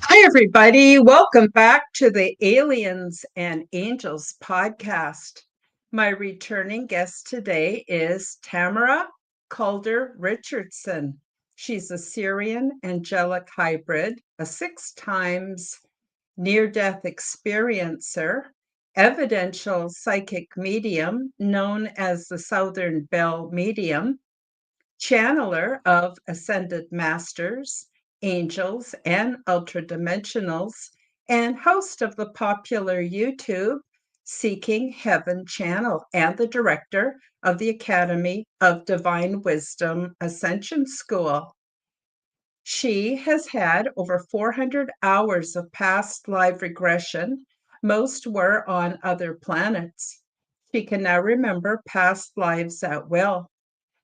Hi, everybody. Welcome back to the Aliens and Angels podcast. My returning guest today is Tamara Calder Richardson. She's a Syrian angelic hybrid, a 6 times near-death experiencer, evidential psychic medium known as the Southern Bell Medium, channeler of ascended masters, angels, and ultradimensionals, and host of the popular YouTube Seeking Heaven channel, and the director of the Academy of Divine Wisdom Ascension School. She has had over 400 hours of past live regression. Most were on other planets. She can now remember past lives at will.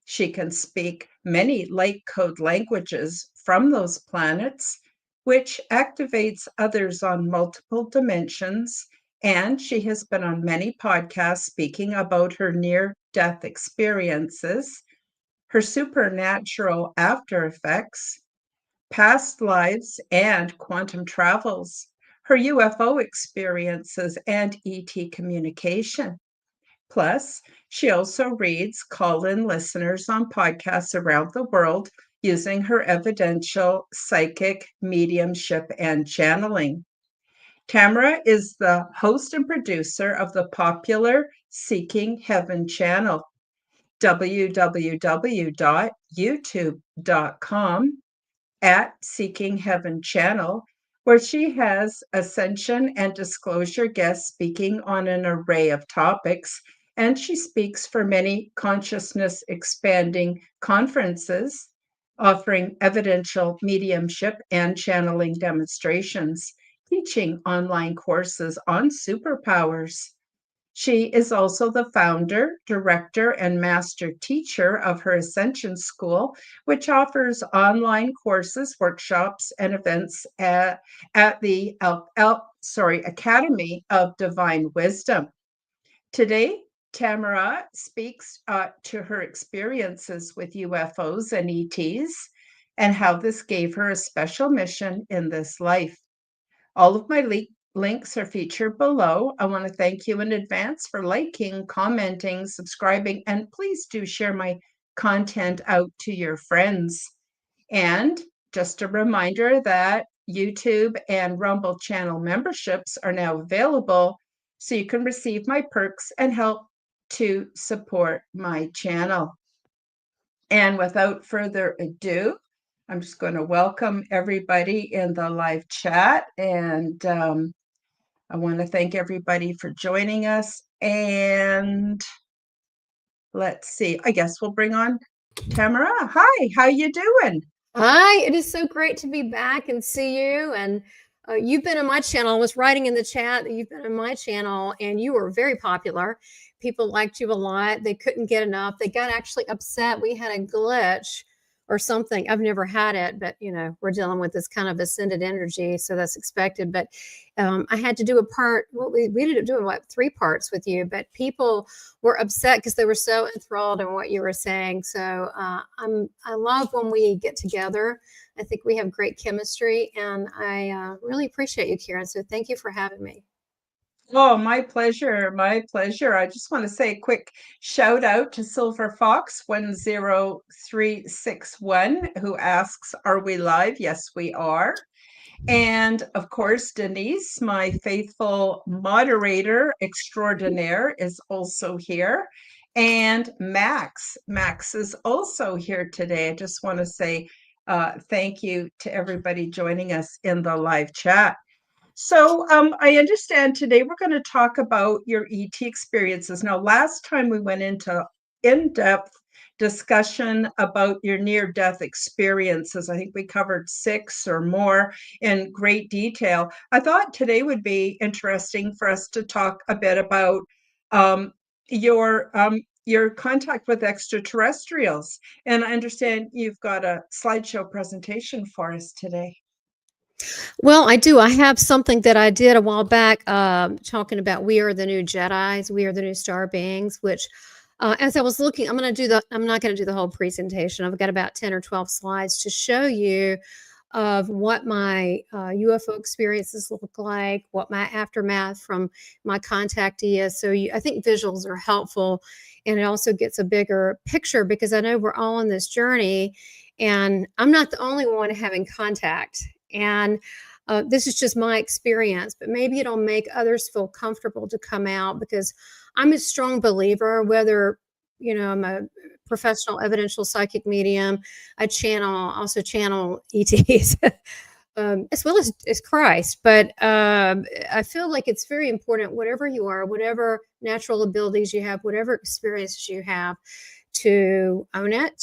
She can speak many light code languages from those planets, which activates others on multiple dimensions. And she has been on many podcasts speaking about her near-death experiences, her supernatural after effects, past lives, and quantum travels, her UFO experiences, and ET communication. Plus, she also reads call-in listeners on podcasts around the world using her evidential psychic mediumship and channeling. Tamara is the host and producer of the popular Seeking Heaven channel, www.youtube.com @Seeking Heaven channel, where she has ascension and disclosure guests speaking on an array of topics, and she speaks for many consciousness expanding conferences, offering evidential mediumship and channeling demonstrations, teaching online courses on superpowers. She is also the founder, director, and master teacher of her Ascension School, which offers online courses, workshops, and events at the Academy of Divine Wisdom. Today, Tamara speaks to her experiences with UFOs and ETs and how this gave her a special mission in this life. All of my links are featured below. I want to thank you in advance for liking, commenting, subscribing, and please do share my content out to your friends. And just a reminder that YouTube and Rumble channel memberships are now available, so you can receive my perks and help to support my channel. And without further ado, I'm just going to welcome everybody in the live chat, and I want to thank everybody for joining us. And let's see, I guess we'll bring on Tamara. Hi, how you doing? Hi, it is so great to be back and see you. And you've been on my channel. I was writing in the chat that you've been on my channel and you were very popular. People liked you a lot. They couldn't get enough. They got actually upset. We had a glitch or something. I've never had it, but you know, we're dealing with this kind of ascended energy, so that's expected. But I had to do a part. Well, we ended up doing 3 parts with you, but people were upset because they were so enthralled in what you were saying. So I love when we get together. I think we have great chemistry, and I really appreciate you, Karen. So thank you for having me. Oh, my pleasure. My pleasure. I just want to say a quick shout out to Silver Fox 10361, who asks, are we live? Yes, we are. And of course, Denise, my faithful moderator extraordinaire, is also here. And Max is also here today. I just want to say thank you to everybody joining us in the live chat. So I understand today we're going to talk about your ET experiences. Now, last time we went into in-depth discussion about your near-death experiences. I think we covered 6 or more in great detail. I thought today would be interesting for us to talk a bit about um, your contact with extraterrestrials. And I understand you've got a slideshow presentation for us today. Well, I do. I have something that I did a while back, talking about we are the new Jedis, we are the new star beings, which, as I was looking, I'm not going to do the whole presentation. I've got about 10 or 12 slides to show you of what my UFO experiences look like, what my aftermath from my contactee is. So I think visuals are helpful, and it also gets a bigger picture because I know we're all on this journey, and I'm not the only one having contact. And this is just my experience, but maybe it'll make others feel comfortable to come out because I'm a strong believer, whether, I'm a professional evidential psychic medium, I also channel ETs, as well as Christ. But I feel like it's very important, whatever you are, whatever natural abilities you have, whatever experiences you have, to own it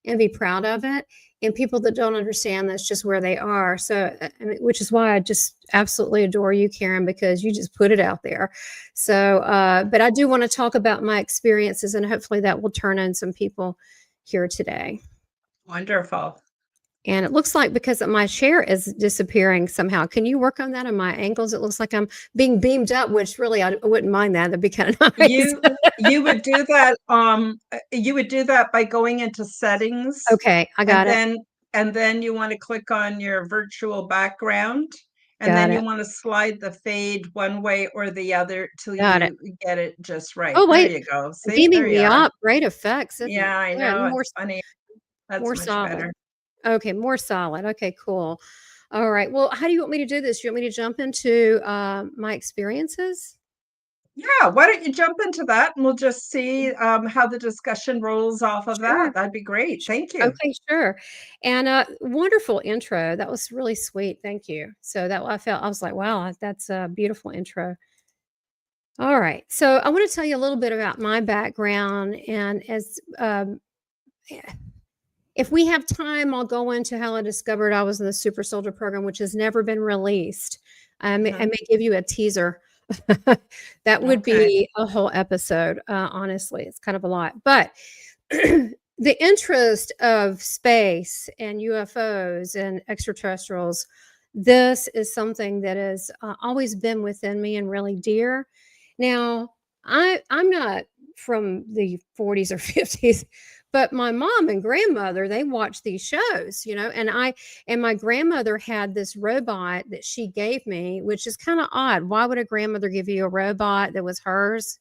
and be proud of it. And people that don't understand, that's just where they are. So, which is why I just absolutely adore you, Karen, because you just put it out there. So, but I do want to talk about my experiences, and hopefully that will turn on some people here today. Wonderful. And it looks like because my chair is disappearing somehow. Can you work on that on my angles? It looks like I'm being beamed up, which really I wouldn't mind that. That'd be kind of nice. You would do that. You would do that by going into settings. Okay, I got it. And then you want to click on your virtual background, and Got then you it. want to slide the fade one way or the other till Got it. you get it just right. Oh, There wait. you go. See, there Beaming you me are. up. Great effects, isn't it? Yeah, I Good. know. It's funny. That's More much solid. better. Okay, more solid. Okay, cool. All right. Well, how do you want me to do this? Do you want me to jump into my experiences? Yeah, why don't you jump into that and we'll just see how the discussion rolls off of that. Sure. That'd be great. Thank you. Okay, sure. And wonderful intro. That was really sweet. Thank you. So I was like, wow, that's a beautiful intro. All right. So I want to tell you a little bit about my background, and as if we have time, I'll go into how I discovered I was in the Super Soldier program, which has never been released. I may give you a teaser. That would Okay. be a whole episode. Honestly, it's kind of a lot. But the interest of space and UFOs and extraterrestrials, this is something that has always been within me and really dear. Now, I'm not from the 40s or 50s, but my mom and grandmother, they watched these shows, and my grandmother had this robot that she gave me, which is kind of odd. Why would a grandmother give you a robot that was hers?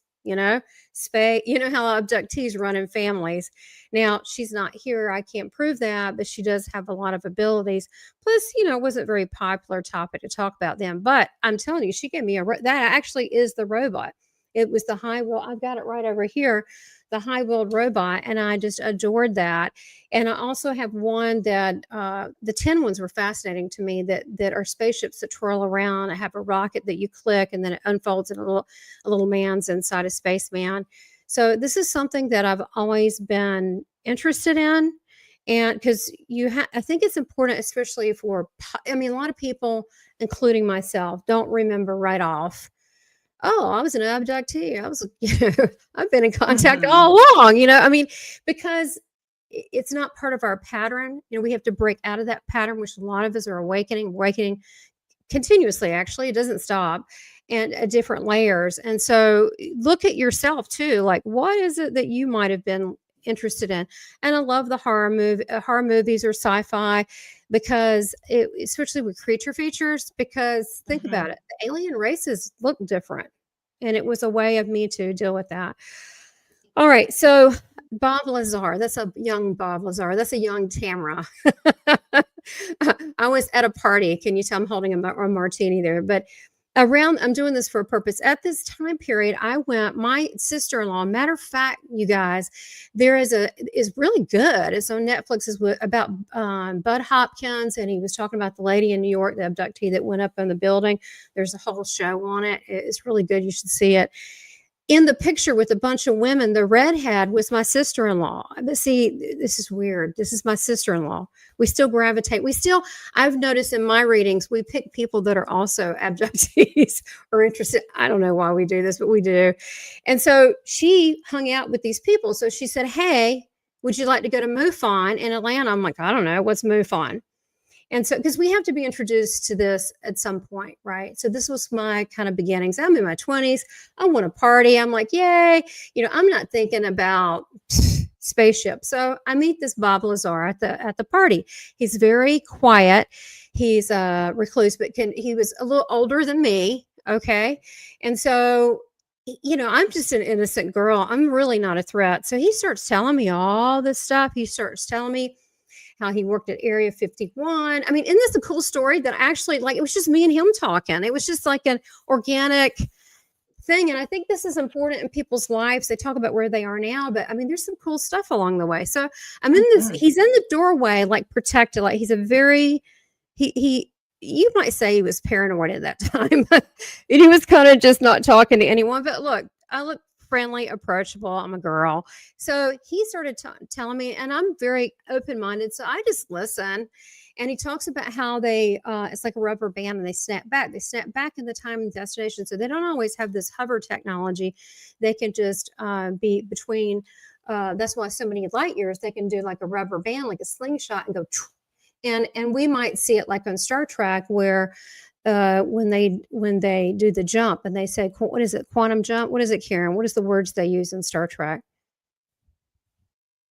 Space, how abductees run in families. Now, she's not here. I can't prove that, but she does have a lot of abilities. Plus, it wasn't very popular topic to talk about them. But I'm telling you, she gave me that actually is the robot. It was the high wheel. I've got it right over here, the high wheeled robot, and I just adored that. And I also have one that the tin ones were fascinating to me. That are spaceships that twirl around. I have a rocket that you click, and then it unfolds, and a little man's inside a spaceman. So this is something that I've always been interested in, and because I think it's important, especially a lot of people, including myself, don't remember right off. Oh, I was an abductee. I've been in contact all along, because it's not part of our pattern. We have to break out of that pattern, which a lot of us are awakening continuously. Actually, it doesn't stop, and different layers. And so look at yourself too. Like, what is it that you might have been interested in? And I love the horror movies or sci-fi, because especially with creature features, because think about it, the alien races look different, and it was a way of me to deal with that. All right, so Bob Lazar, that's a young Bob Lazar, that's a young Tamara. I was at a party. Can you tell I'm holding a martini there? But I'm doing this for a purpose. At this time period, my sister-in-law, matter of fact, you guys, is really good. It's on Netflix. Is about Bud Hopkins, and he was talking about the lady in New York, the abductee that went up in the building. There's a whole show on it. It's really good. You should see it. in the picture with a bunch of women, the redhead was my sister-in-law. But see, this is weird. This is my sister-in-law. We still gravitate. I've noticed in my readings, we pick people that are also abductees or interested. I don't know why we do this, but we do. And so she hung out with these people. So she said, hey, would you like to go to MUFON in Atlanta? I'm like, I don't know. What's MUFON? And so, because we have to be introduced to this at some point, right? So this was my kind of beginnings. I'm in my 20s. I want to party. I'm like, yay. I'm not thinking about spaceship. So I meet this Bob Lazar at the party. He's very quiet. He's a recluse, but he was a little older than me. Okay. And so, I'm just an innocent girl. I'm really not a threat. So he starts telling me all this stuff. He starts telling me how he worked at Area 51. I mean, isn't this a cool story that actually, like, it was just me and him talking. It was just like an organic thing. And I think this is important in people's lives. They talk about where they are now, but I mean, there's some cool stuff along the way. So I'm in this, he's in the doorway, like protected. Like he's a very, you might say he was paranoid at that time. And he was kind of just not talking to anyone. But look, I look friendly, approachable. I'm a girl. So he started telling me, and I'm very open-minded. So I just listen. And he talks about how it's like a rubber band and they snap back. They snap back in the time and destination. So they don't always have this hover technology. They can just be between, that's why so many light years, they can do like a rubber band, like a slingshot and go. And we might see it like on Star Trek where when they do the jump and they say, what is it? Quantum jump? What is it, Karen? What is the words they use in Star Trek?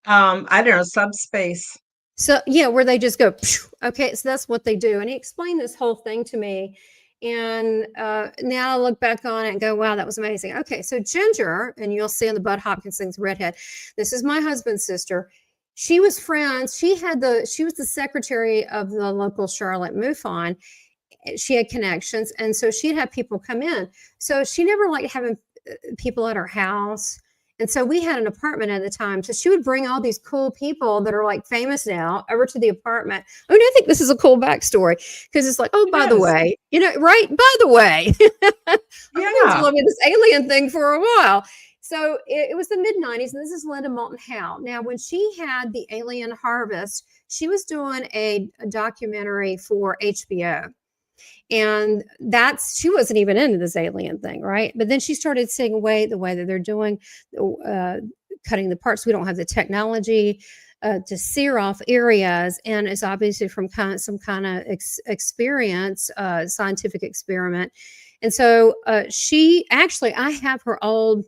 I don't know, subspace. So yeah, where they just go, okay, so that's what they do. And he explained this whole thing to me. And now I look back on it and go, wow, that was amazing. Okay, so Ginger, and you'll see on the Bud Hopkins thing's redhead, this is my husband's sister. She was friends. She was the secretary of the local Charlotte MUFON. She had connections, and so she'd have people come in. So she never liked having people at her house. And so we had an apartment at the time. So she would bring all these cool people that are like famous now over to the apartment. I mean, I think this is a cool backstory because it's like, oh, by the way, right? By the way, I've been telling me this alien thing for a while. So it was the mid-90s, and this is Linda Moulton Howe. Now, when she had the Alien Harvest, she was doing a documentary for HBO. And she wasn't even into this alien thing, right? But then she started seeing the way that they're doing, cutting the parts. We don't have the technology to sear off areas, and it's obviously from some kind of experience, scientific experiment. And so I have her old,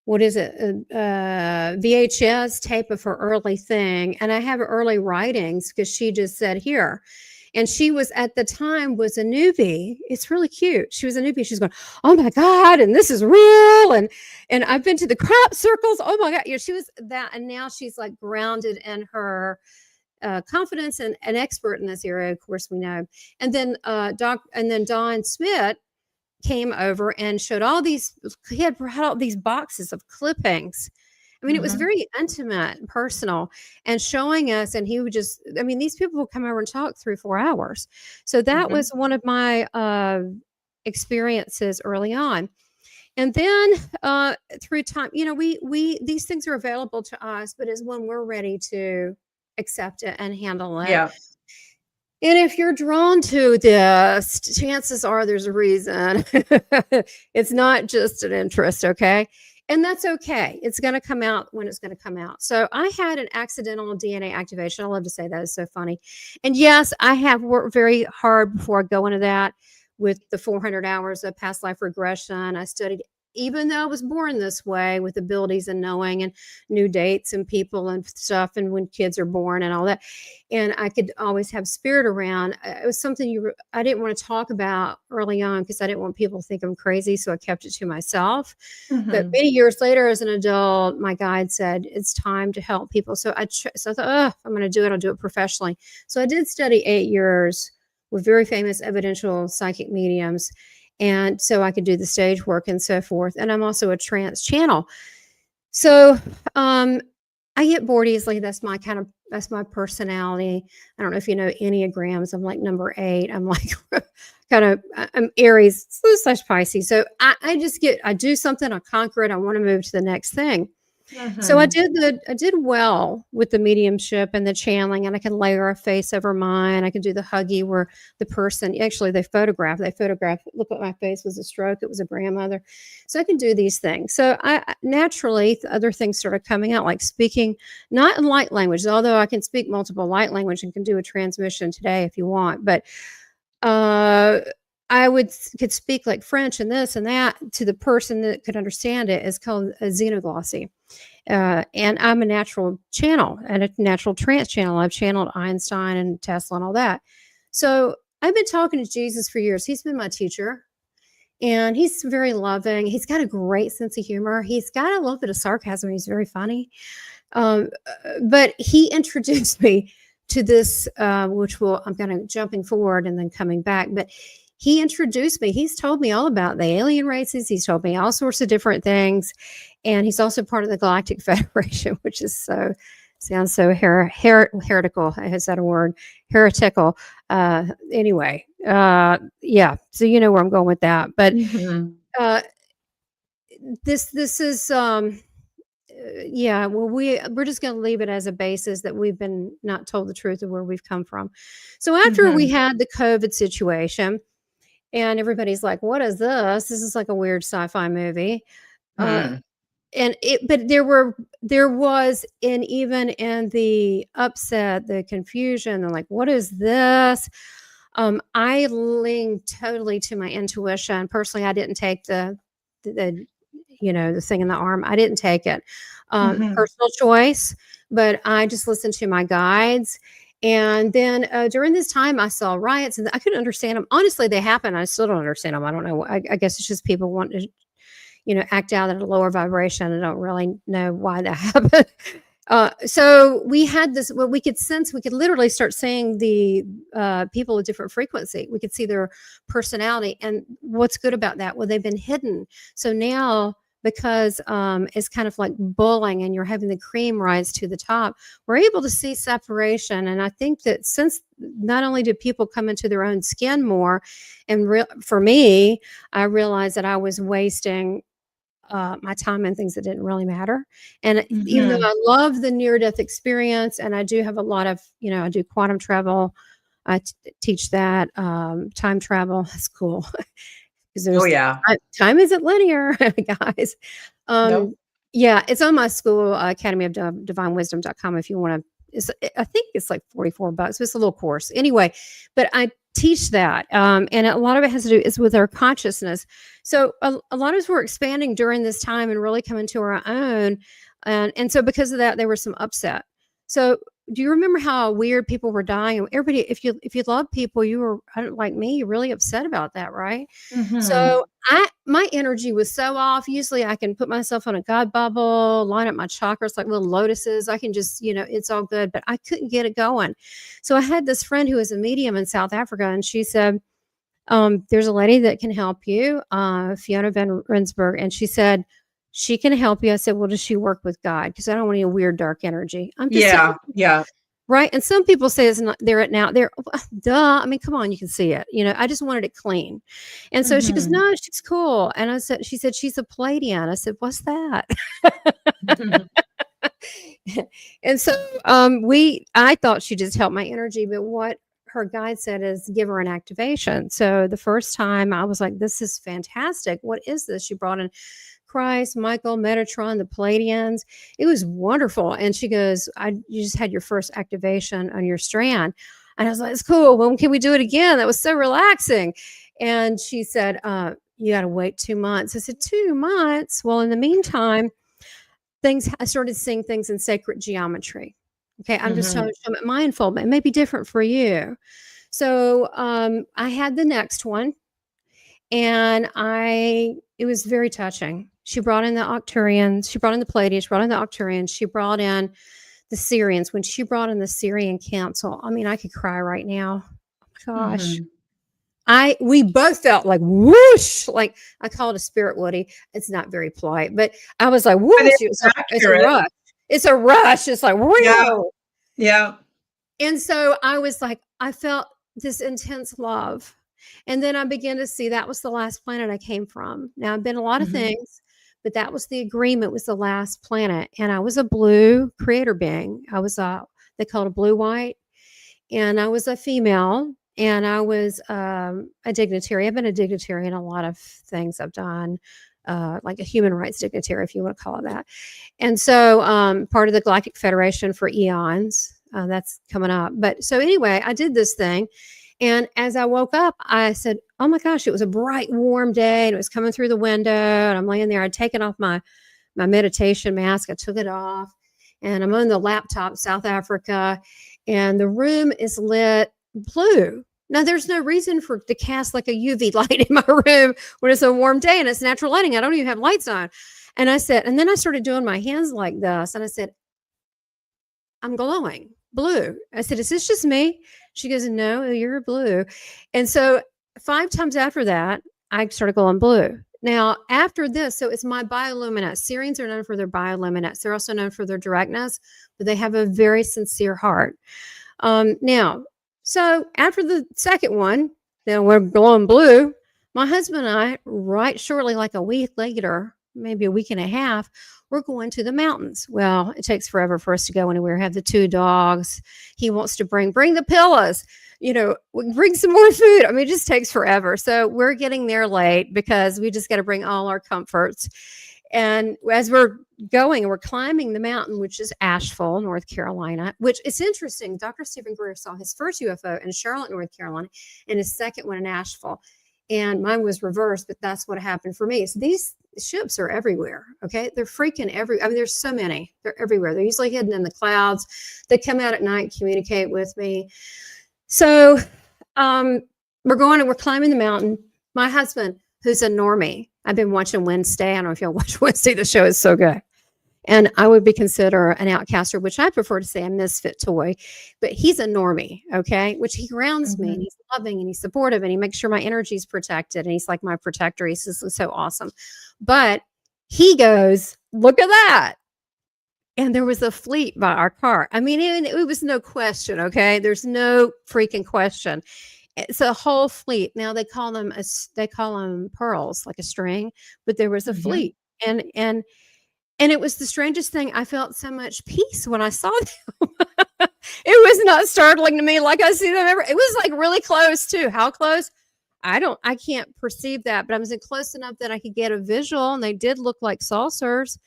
what is it, VHS tape of her early thing, and I have her early writings because she just said here. And she was at the time was a newbie. It's really cute. She was a newbie. She's going, oh my God, and this is real. And I've been to the crop circles. Oh my God. She was that. And now she's like grounded in her confidence and an expert in this area, of course, we know. And then Don Smith came over and showed he had brought all these boxes of clippings. I mean, it was very intimate and personal and showing us, and he would these people would come over and talk 3 or 4 hours. So that was one of my experiences early on. And then through time, these things are available to us, but it's when we're ready to accept it and handle it. Yeah. And if you're drawn to this, chances are there's a reason. It's not just an interest, okay? And that's okay. It's going to come out when it's going to come out. So I had an accidental DNA activation. I love to say that. It's so funny. And yes, I have worked very hard before I go into that with the 400 hours of past life regression. I studied, even though I was born this way with abilities and knowing and new dates and people and stuff and when kids are born and all that. And I could always have spirit around. It was something I didn't want to talk about early on because I didn't want people to think I'm crazy. So I kept it to myself. But many years later as an adult, my guide said, it's time to help people. So I thought, if I'm going to do it, I'll do it professionally. So I did study 8 years with very famous evidential psychic mediums. And so I could do the stage work and so forth. And I'm also a trance channel. So I get bored easily. That's my personality. I don't know if you know Enneagrams. I'm like number 8. I'm like I'm Aries slash Pisces. So I do something, I conquer it, I want to move to the next thing. So Mhm. I did well with the mediumship and the channeling, and I can layer a face over mine. I can do the huggy where the person actually they photographed. Look what my face was a stroke. It was a grandmother. So I can do these things. So naturally other things started coming out, like speaking not in light language, although I can speak multiple light language and can do a transmission today if you want. But uh, could speak like French and this and that to the person that could understand it. It's called a xenoglossy. And I'm a natural channel and a natural trance channel. I've channeled Einstein and Tesla and all that. So I've been talking to Jesus for years. He's been my teacher, and he's very loving. He's got a great sense of humor. He's got a little bit of sarcasm. He's very funny. But he introduced me to this, I'm kind of jumping forward and then coming back. But he introduced me. He's told me all about the alien races. He's told me all sorts of different things, and he's also part of the Galactic Federation, which is sounds so heretical. Is that a word? Heretical. Anyway, yeah. So you know where I'm going with that. But Mhm. uh, this is yeah, well, we're just going to leave it as a basis that we've been not told the truth of where we've come from. So after we Mhm. had the COVID situation, and everybody's like, "What is this? This is like a weird sci-fi movie." Uh, Hmm. but there was, and even in the upset, the confusion, and like, "What is this?" I leaned totally to my intuition. Personally, I didn't take the the thing in the arm. I didn't take it. Mhm. Personal choice, but I just listened to my guides. And then during this time, I saw riots, and I couldn't understand them. Honestly, they happen. I still don't understand them. I don't know. I guess it's just people want to, act out at a lower vibration. I don't really know why that happened. So we had this, well, we could sense, we could literally start seeing the people with different frequency. We could see their personality. And what's good about that? Well, they've been hidden. So now, because it's kind of like bullying and you're having the cream rise to the top, we're able to see separation. And I think that since not only do people come into their own skin more, and for me, I realized that I was wasting my time and things that didn't really matter. And even though Mhm. I love the near death experience, and I do have a lot of, I do quantum travel. I teach that time travel. That's cool because Oh, there's yeah. time isn't linear, guys. Nope. Yeah, it's on my school Academy of Divinewisdom.com if you want to. I think it's like $44. It's a little course anyway, but I teach that, and a lot of it has to do is with our consciousness. So a lot of us were expanding during this time and really coming to our own, and so because of that, there was some upset. So do you remember how weird people were dying? And everybody, if you love people, you were like me, really upset about that, right? Mhm. So my energy was so off. Usually I can put myself on a God bubble, line up my chakras like little lotuses. I can just, it's all good, but I couldn't get it going. So I had this friend who is a medium in South Africa, and she said, there's a lady that can help you, Fiona Van Rensburg. And she said, she can help you. I said, well, does she work with God? Because I don't want any weird, dark energy. I'm just saying, Yeah. Yeah. right? And some people say it's not there now. They're duh. I mean, come on, you can see it. I just wanted it clean. And so she goes, Mhm. no, she's cool. And she said, she's a Palladian. I said, what's that? And so I thought she just helped my energy, but what her guide said is give her an activation. So the first time I was like, this is fantastic. What is this? She brought in Christ, Michael, Metatron, the Palladians. It was wonderful. And she goes, you just had your first activation on your strand. And I was like, it's cool. When can we do it again? That was so relaxing. And she said, you got to wait 2 months. I said, 2 months? Well, in the meantime, I started seeing things in sacred geometry. Okay. I'm just Mhm. showing it mindful. It may be different for you. So I had the next one, and it was very touching. She brought in the Octurians, she brought in the Palladians, she brought in the Octurians, she brought in the Syrians. When she brought in the Syrian council, I mean, I could cry right now. Oh my gosh. Mhm. We both felt like whoosh, like I call it a spirit woody. It's not very polite, but I was like But whoosh. it's It's a accurate. rush. It's a rush. It's like, Yeah. whoa. Yeah. And so I was like, I felt this intense love. And then I began to see that was the last planet I came from. Now, I've been a lot of Mhm. things, but that was the agreement, was the last planet. And I was a blue creator being. I was they call it a blue white. And I was a female, and I was a dignitary. I've been a dignitary in a lot of things I've done, like a human rights dignitary, if you want to call it that. And so, part of the Galactic Federation for eons. That's coming up. But so anyway, I did this thing. And as I woke up, I said, oh my gosh, it was a bright, warm day. And it was coming through the window. And I'm laying there. I'd taken off my meditation mask. I took it off. And I'm on the laptop, South Africa. And the room is lit blue. Now, there's no reason for to cast like a UV light in my room when it's a warm day and it's natural lighting. I don't even have lights on. And I said, and then I started doing my hands like this. And I said, I'm glowing blue. I said, is this just me? She goes, no, you're blue. And so 5 times after that, I started glowing blue. Now, after this, so it's my bioluminescence. Syrians are known for their bioluminescence. They're also known for their directness, but they have a very sincere heart. Now, so after the second one, then we're glowing blue. My husband and I, right shortly, like a week later, maybe a week and a half, we're going to the mountains. Well, it takes forever for us to go anywhere. Have the 2 dogs. He wants to bring the pillows, bring some more food. I mean, it just takes forever. So we're getting there late because we just got to bring all our comforts. And as we're going, we're climbing the mountain, which is Asheville, North Carolina, which it's interesting. Dr. Stephen Greer saw his first UFO in Charlotte, North Carolina, and his second one in Asheville. And mine was reversed, but that's what happened for me. So these ships are everywhere. Okay. They're freaking everywhere. I mean, there's so many. They're everywhere. They're usually hidden in the clouds. They come out at night, communicate with me. So we're going and we're climbing the mountain. My husband, who's a normie, I've been watching Wednesday. I don't know if y'all watch Wednesday. The show is so good. And I would be considered an outcaster, which I prefer to say a misfit toy, but he's a normie, okay? Which he grounds me, and he's loving and he's supportive and he makes sure my energy is protected. And he's like my protector. He's just so awesome. But he goes, look at that. And there was a fleet by our car. I mean, it was no question, okay? There's no freaking question. It's a whole fleet. Now they call them pearls, like a string, but there was a fleet. And it was the strangest thing. I felt so much peace when I saw them. It was not startling to me like I see them ever. It was like really close too. How close? I can't perceive that, but I was close enough that I could get a visual, and they did look like saucers.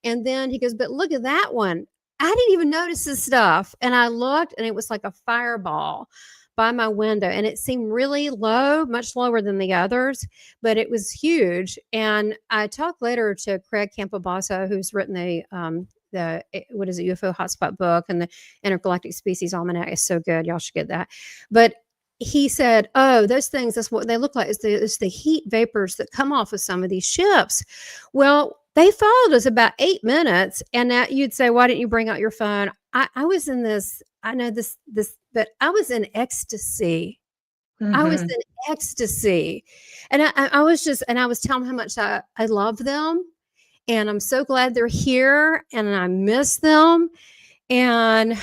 And then he goes, but look at that one. I didn't even notice this stuff. And I looked, and it was like a fireball by my window, and it seemed really low, much lower than the others, but it was huge. And I talked later to Craig Campobasso, who's written the what is it, UFO Hotspot book, and the Intergalactic Species Almanac is so good. Y'all should get that. But he said, oh, those things, that's what they look like. It's the heat vapors that come off of some of these ships. Well, they followed us about 8 minutes. And now you'd say, why didn't you bring out your phone? I was in this, I know this, but I was in ecstasy. I was in ecstasy. And I was just, and I was telling them how much I love them. And I'm so glad they're here, and I miss them. And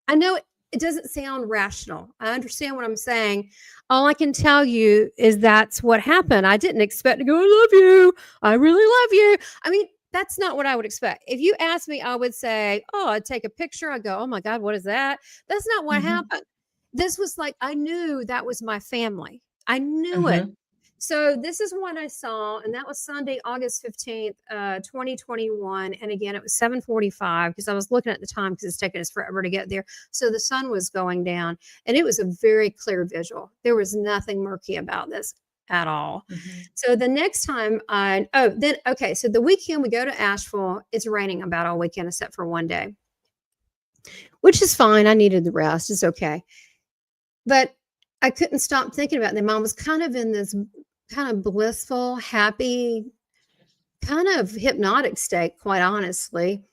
I know it doesn't sound rational. I understand what I'm saying. All I can tell you is that's what happened. I didn't expect to go, I love you. I really love you. I mean, that's not what I would expect. If you asked me, I would say, oh, I'd take a picture. I'd go, oh my God, what is that? That's not what happened. This was like, I knew that was my family. I knew it. So this is what I saw, and that was Sunday, August 15th, 2021. And again, it was 7:45 because I was looking at the time because it's taken us forever to get there. So the sun was going down, and it was a very clear visual. There was nothing murky about this at all. So the next time so the weekend we go to Asheville, it's raining about all weekend except for one day, which is fine. I needed the rest. It's okay. But I couldn't stop thinking about them. I was kind of in this kind of blissful, happy, kind of hypnotic state, quite honestly.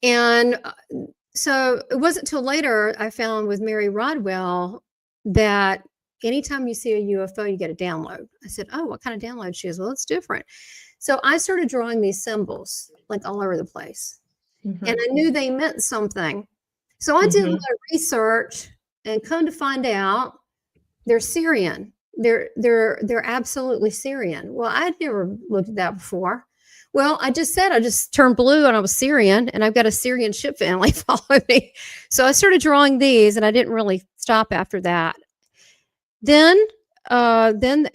And so it wasn't till later I found with Mary Rodwell that anytime you see a UFO, you get a download. I said, oh, what kind of download? She goes, well, it's different. So I started drawing these symbols like all over the place. and I knew they meant something. So I did Mhm. my research, and come to find out, they're Syrian. They're absolutely Syrian. Well, I'd never looked at that before. Well, I just said I just turned blue and I was Syrian, and I've got a Syrian ship family following me. So I started drawing these, and I didn't really stop after that. Then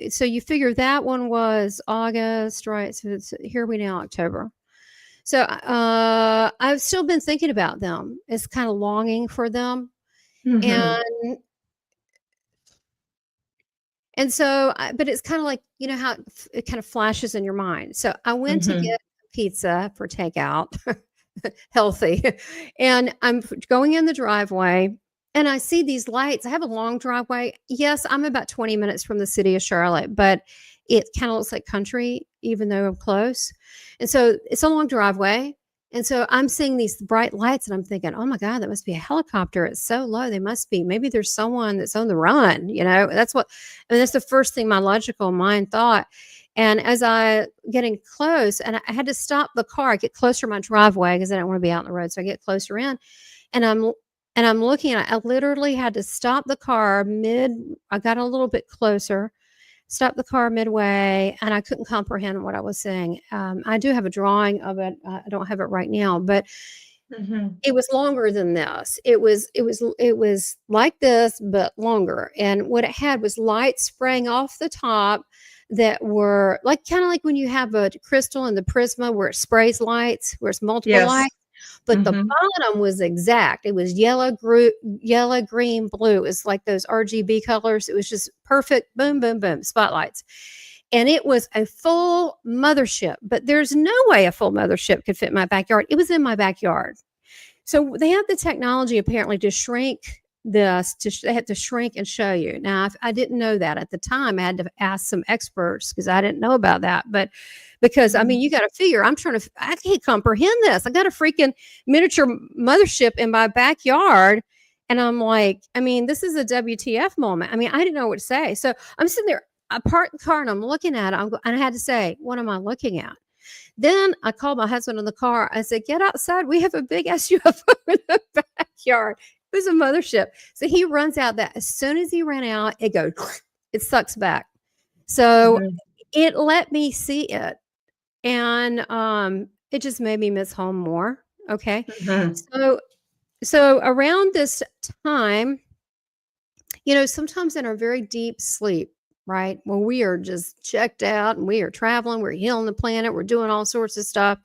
so you figure that one was August, right? So here we now October. So I've still been thinking about them. It's kind of longing for them, Mhm. and so, but it's kind of like, how it kind of flashes in your mind. So I went to Mhm. get pizza for takeout, healthy, and I'm going in the driveway, and I see these lights. I have a long driveway. Yes, I'm about 20 minutes from the city of Charlotte, but it kind of looks like country, even though I'm close. And so it's a long driveway. And so I'm seeing these bright lights, and I'm thinking, oh my God, that must be a helicopter. It's so low. They must be. Maybe there's someone that's on the run. That's the first thing my logical mind thought. And as I getting close, and I had to stop the car, I get closer to my driveway because I don't want to be out in the road. So I get closer in, and I'm looking at it. I literally had to stop the car mid. I got a little bit closer, stopped the car midway, and I couldn't comprehend what I was saying. I do have a drawing of it. I don't have it right now, but Mhm. it was longer than this. It was like this, but longer. And what it had was lights spraying off the top that were like kind of like when you have a crystal in the prisma where it sprays lights, where it's multiple Yes. lights. But the Mhm. bottom was exact. It was yellow, green, blue. It was like those RGB colors. It was just perfect. Boom, boom, boom. Spotlights. And it was a full mothership. But there's no way a full mothership could fit in my backyard. It was in my backyard. So they have the technology apparently to shrink this. They had to shrink and show you. Now, if I didn't know that at the time, I had to ask some experts because I didn't know about that. But because I Mhm. mean, you got to figure. I can't comprehend this. I got a freaking miniature mothership in my backyard. And I'm like, I mean, this is a WTF moment. I mean, I didn't know what to say. So I'm sitting there, I parked the car and I'm looking at it. And I had to say, what am I looking at? Then I called my husband in the car. I said, "Get outside. We have a big SUFO in the backyard." It was a mothership. So he runs out. That as soon as he ran out, it goes, it sucks back. So Mhm. it let me see it, and it just made me miss home more. Okay, Mhm. so around this time, sometimes in our very deep sleep, right? When we are just checked out and we are traveling, we're healing the planet, we're doing all sorts of stuff.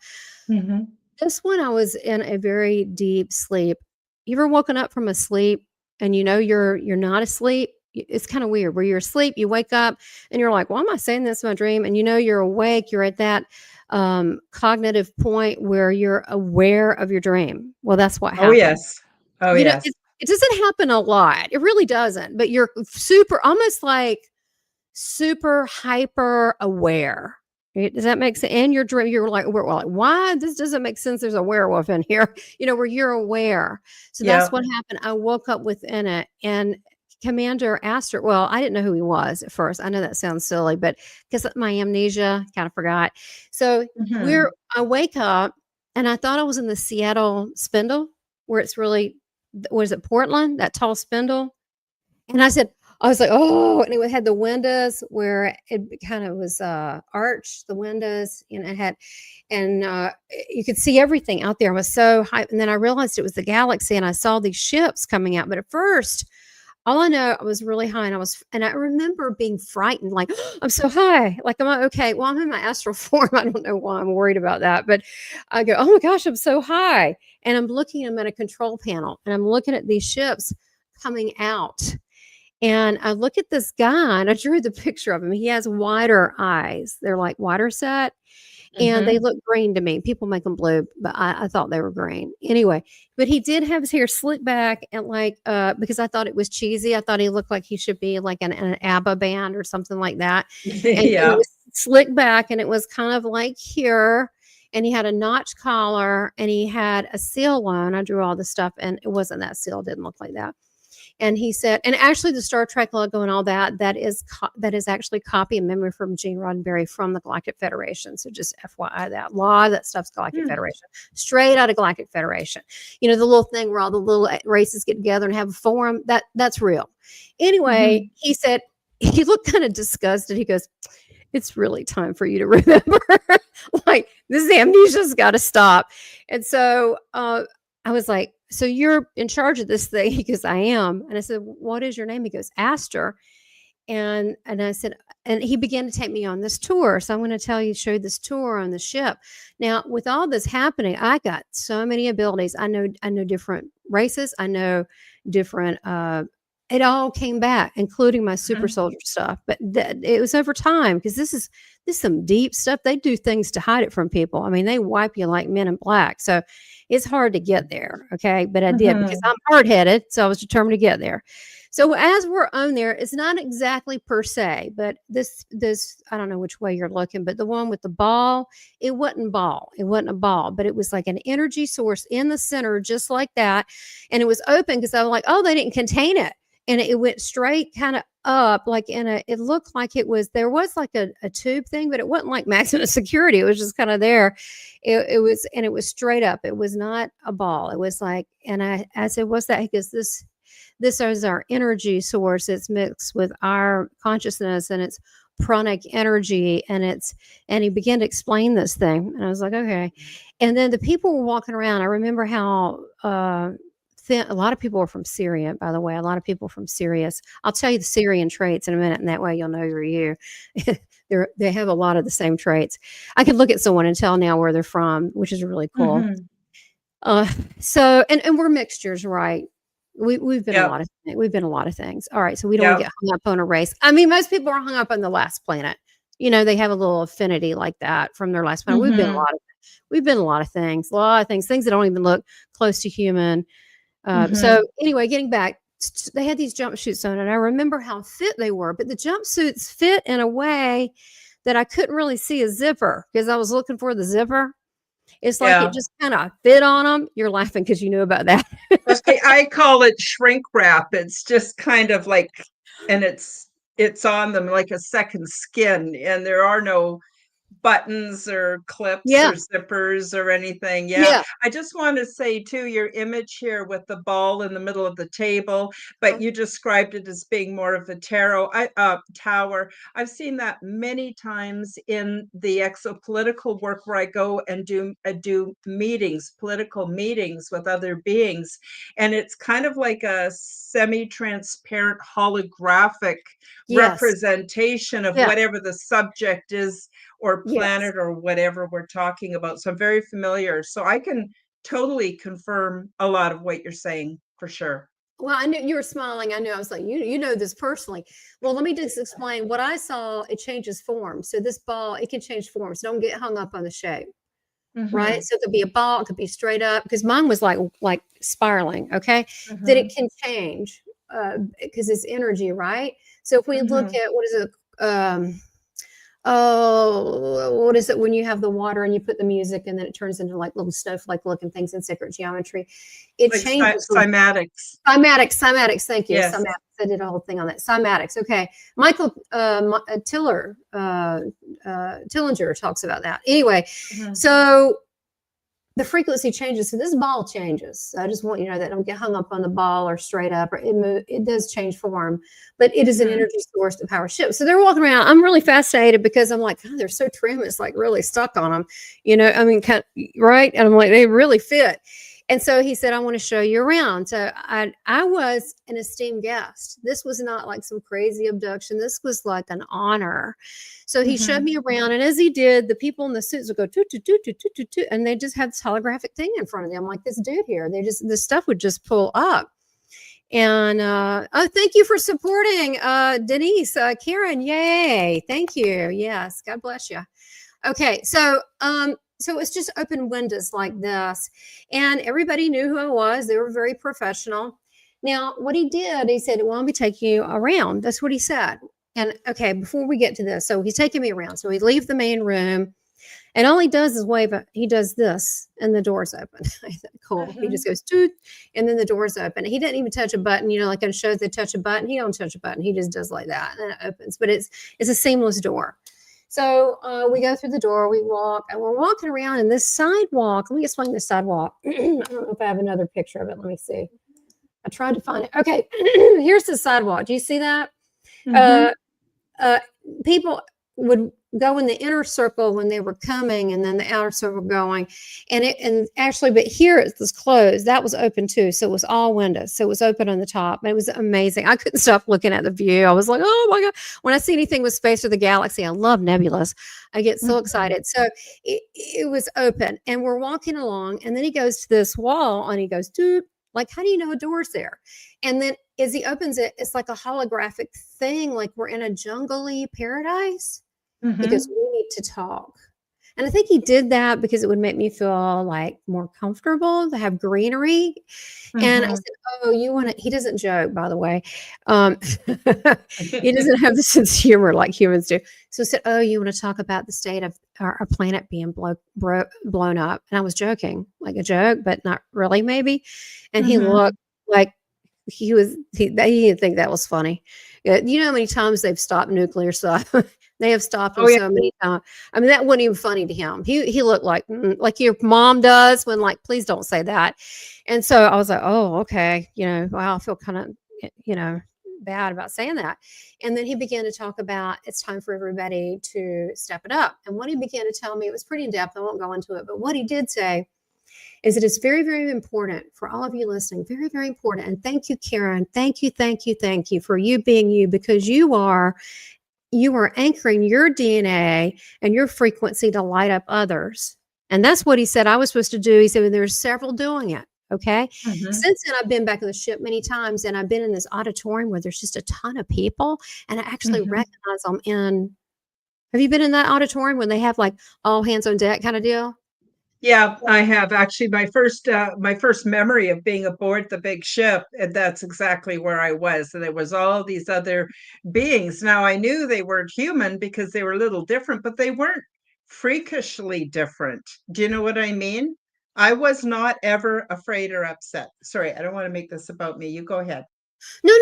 Mhm. This one, I was in a very deep sleep. You ever woken up from a sleep and you're not asleep? It's kind of weird where you're asleep, you wake up and you're like, why am I saying this in my dream? And you're awake, you're at that cognitive point where you're aware of your dream. Well, that's what Oh, happened. yes. Oh, yes. It doesn't happen a lot. It really doesn't, but you're super almost like super hyper aware. Does that make sense? And you're like, well, like, why? This doesn't make sense. There's a werewolf in here, where you're aware. So that's Yeah. what happened. I woke up within it. And Commander Astor, well, I didn't know who he was at first. I know that sounds silly, but because my amnesia kind of forgot. So Mhm. I wake up and I thought I was in the Seattle Spindle where it's really, was it Portland, that tall spindle? And I was like, "Oh," and it had the windows where it kind of was, arched, the windows, it had and, you could see everything out there. I was so hyped, and then I realized it was the galaxy, and I saw these ships coming out, but at first, all I know, I was really high, and I remember being frightened, like, "I'm so high, like, am I okay?" Well, I'm in my astral form, I don't know why I'm worried about that, but I go, "Oh my gosh, I'm so high," and I'm at a control panel, and I'm looking at these ships coming out. And I look at this guy, and I drew the picture of him. He has wider eyes. They're like wider set, and they Mhm. look green to me. People make them blue, but I thought they were green. Anyway, but he did have his hair slicked back and because I thought it was cheesy. I thought he looked like he should be like an ABBA band or something like that. And it Yeah. was slicked back, and it was kind of like here. And he had a notch collar, and he had a seal on. I drew all the stuff, and it wasn't that seal. Didn't look like that. And he said, and actually the Star Trek logo and all that, that is actually copy and memory from Gene Roddenberry from the Galactic Federation. So just FYI, that a lot of that stuff's Galactic Federation, straight out of Galactic Federation. You know, the little thing where all the little races get together and have a forum, that's real. Anyway, he said, he looked kind of disgusted. He goes, it's really time for you to remember. Like, this amnesia's got to stop. And so I was like, so you're in charge of this thing? He goes, I am. And I said, what is your name? He goes, Astor. And I said, and he began to take me on this tour. So I'm going to show you this tour on the ship. Now, with all this happening, I got so many abilities. I know different races. I know different, it all came back, including my super soldier stuff. But it was over time, because this is some deep stuff. They do things to hide it from people. I mean, they wipe you like Men in Black. So it's hard to get there. Okay. But I did, because I'm hard-headed. So I was determined to get there. So as we're on there, it's not exactly per se, but this, I don't know which way you're looking, but the one with the ball, it wasn't a ball, but it was like an energy source in the center, just like that. And it was open, because I was like, oh, they didn't contain it. And it went straight kind of up, like it looked like there was like a tube thing, but it wasn't like maximum security. It was just kind of there. It was straight up. It was not a ball. It was like, and I said, what's that? He goes, this is our energy source. It's mixed with our consciousness, and it's pranic energy. And he began to explain this thing. And I was like, okay. And then the people were walking around. I remember how, a lot of people are from Syria, by the way. A lot of people from Syria. I'll tell you the Syrian traits in a minute, and that way you'll know you're you. They have a lot of the same traits. I could look at someone and tell now where they're from, which is really cool. So, and we're mixtures, right? We've been a lot of things. We've been a lot of things. All right, so we don't want to get hung up on a race. I mean, most people are hung up on the last planet. You know, they have a little affinity like that from their last planet. We've been a lot of things, things that don't even look close to human. So anyway, getting back, they had these jumpsuits on, and I remember how fit they were, but the jumpsuits fit in a way that I couldn't really see a zipper, because I was looking for the zipper. It's like it just kind of fit on them. You're laughing because you knew about that. I call it shrink wrap. It's just kind of like, and it's on them like a second skin, and there are no buttons or clips or zippers or anything. I just want to say too, your image here with the ball in the middle of the table, but you described it as being more of a tower. I've seen that many times in the exopolitical work, where I go and do political meetings with other beings, and it's kind of like a semi-transparent holographic representation of whatever the subject is, or planet, or whatever we're talking about. So I'm very familiar. So I can totally confirm a lot of what you're saying, for sure. Well, I knew you were smiling. I knew. I was like, you know this personally. Well, let me just explain what I saw. It changes form. So this ball, it can change forms. Don't get hung up on the shape. Right. So it could be a ball, it could be straight up, because mine was like spiraling. Okay. That it can change because it's energy. Right. So if we look at, what is it? What is it when you have the water and you put the music and then it turns into like little snowflake looking things in sacred geometry? It like changes. Cymatics. Thank you. Yes. Cymatics. I did a whole thing on that. Cymatics. Okay. Michael Tillinger talks about that. Anyway, so the frequency changes. So this ball changes. I just want you to know that. Don't get hung up on the ball or straight up, or it does change form, but it is an energy source to power ships. So they're walking around. I'm really fascinated, because I'm like, God, they're so trim. It's like really stuck on them, you know, I mean, right. And I'm like, they really fit. And so he said, I want to show you around. So I was an esteemed guest. This was not like some crazy abduction. This was like an honor. So he showed me around. And as he did, the people in the suits would go, toot, toot, toot, toot, toot, toot, toot, and they just had this holographic thing in front of them. Like this dude here, the stuff would just pull up. And thank you for supporting Denise, Karen. Yay. Thank you. Yes. God bless you. Okay. So it's just open windows like this, and everybody knew who I was. They were very professional. Now, what he did, he said, well, let me take you around. That's what he said. And okay, before we get to this, so he's taking me around. So we leave the main room, And all he does is wave. He does this, and the door's open. I thought, cool. He just goes toot, and then the door's open. He didn't even touch a button. Like on shows, they touch a button. He don't touch a button. He just does like that, and it opens. But it's a seamless door. So we go through the door. We walk, and we're walking around in this sidewalk. Let me explain this sidewalk. I don't know if I have another picture of it. Let me see. I tried to find it. Okay, here's the sidewalk. Do you see that? People would go in the inner circle when they were coming, and then the outer circle going, and actually, but here it was closed. That was open too, so it was all windows. So it was open on the top. It was amazing. I couldn't stop looking at the view. I was like, oh my god! When I see anything with space or the galaxy, I love nebulas. I get so excited. So it was open, and we're walking along, and then he goes to this wall, and he goes, dude, like, how do you know a door's there? And then as he opens it, it's like a holographic thing, like we're in a jungle-y paradise. Because we need to talk. And I think he did that because it would make me feel like more comfortable to have greenery. And I said, oh, you want to, he doesn't joke, by the way. He doesn't have the sense of humor like humans do. So I said, oh, you want to talk about the state of our planet being blown up? And I was joking, like a joke, but not really maybe. And he looked like he didn't think that was funny. You know how many times they've stopped nuclear stuff? They have stopped him so many times. I mean, that wasn't even funny to him. He looked like your mom does when, like, please don't say that. And so I was like, oh, okay. Wow, I feel kind of, bad about saying that. And then he began to talk about it's time for everybody to step it up. And what he began to tell me, it was pretty in depth. I won't go into it. But what he did say is it is very, very important for all of you listening, very, very important. And thank you, Karen. Thank you for you being you, because you are anchoring your DNA and your frequency to light up others. And that's what he said I was supposed to do. He said, well, there's several doing it. Okay. Since then, I've been back on the ship many times, and I've been in this auditorium where there's just a ton of people, and I actually recognize them have you been in that auditorium when they have like all hands on deck kind of deal? Yeah, I have actually. My first memory of being aboard the big ship, and that's exactly where I was. And there was all these other beings. Now I knew they weren't human because they were a little different, but they weren't freakishly different. Do you know what I mean? I was not ever afraid or upset. Sorry, I don't want to make this about me. You go ahead. No.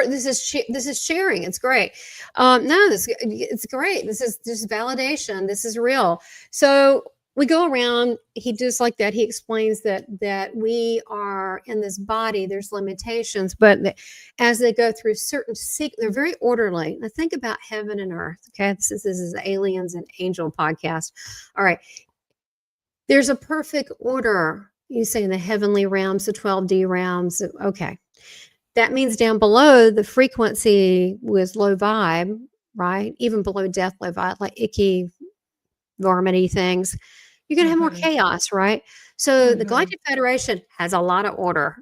This is sharing. It's great. It's great. This is just validation. This is real. So we go around. He does like that. He explains that we are in this body. There's limitations, but as they go through certain they're very orderly. Now think about heaven and earth. Okay, this is the Aliens and Angel podcast. All right, there's a perfect order. You say in the heavenly realms, the 12D realms. Okay. That means down below, the frequency was low vibe, right? Even below death, low vibe, like icky, varminty things. You're going to have more chaos, right? So the Galactic Federation has a lot of order.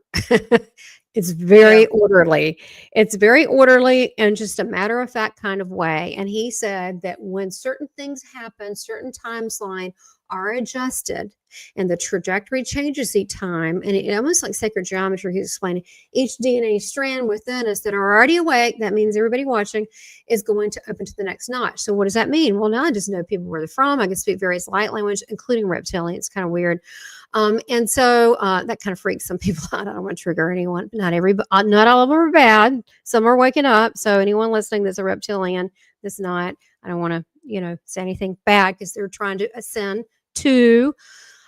It's very orderly. It's very orderly in just a matter of fact kind of way. And he said that when certain things happen, certain timeline are adjusted and the trajectory changes each time, and it almost like sacred geometry, he's explaining, each DNA strand within us that are already awake, that means everybody watching, is going to open to the next notch. So what does that mean? Well, now I just know people where they're from. I can speak various light language, including reptilian. It's kind of weird. And so that kind of freaks some people out. I don't want to trigger anyone. Not all of them are bad. Some are waking up. So anyone listening that's a reptilian, that's not, I don't want to, say anything bad because they're trying to ascend to.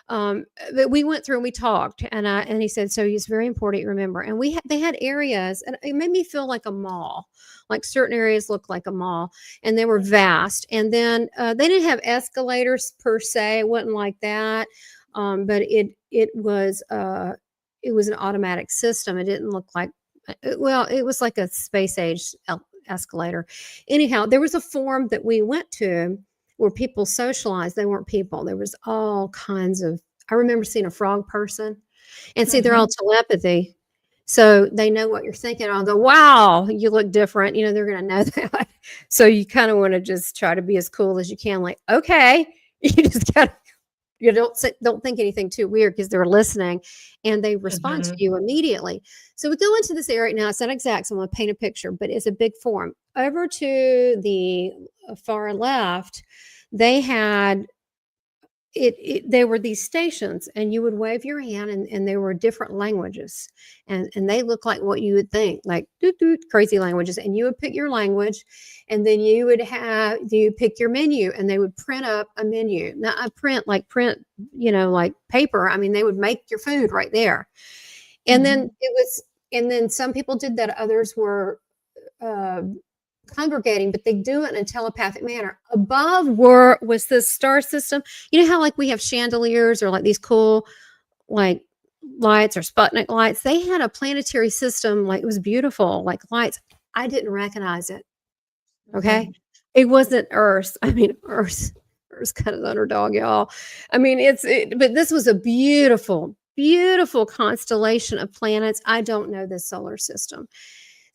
But we went through and we talked, and he said, so it's very important you remember. And they had areas, and it made me feel like a mall. Like certain areas looked like a mall, and they were vast. And then they didn't have escalators per se. It wasn't like that. But it was an automatic system. It didn't look like, it was like a space age escalator. Anyhow, there was a form that we went to where people socialized. They weren't people. There was all kinds of, I remember seeing a frog person, and see, they're all telepathy. So they know what you're thinking. I'll go, wow, you look different. They're going to know that. So you kind of want to just try to be as cool as you can. Like, okay, you just got to, you don't think anything too weird because they're listening and they respond to you immediately. So we go into this area now. It's not exact, so I'm going to paint a picture, but it's a big form. Over to the far left, they had they were these stations, and you would wave your hand, and they were different languages, and they look like what you would think, like doot, doot, crazy languages, and you would pick your language, and then you pick your menu, and they would print up a menu. Now I print, like paper. I mean, they would make your food right there. And then some people did that, others were uh, congregating, but they do it in a telepathic manner. Above was this star system. You know how like we have chandeliers or like these cool like lights or Sputnik lights? They had a planetary system, like it was beautiful, like lights. I didn't recognize it. Okay. It wasn't Earth. I mean, Earth's kind of the underdog, y'all. I mean, but this was a beautiful, beautiful constellation of planets. I don't know this solar system.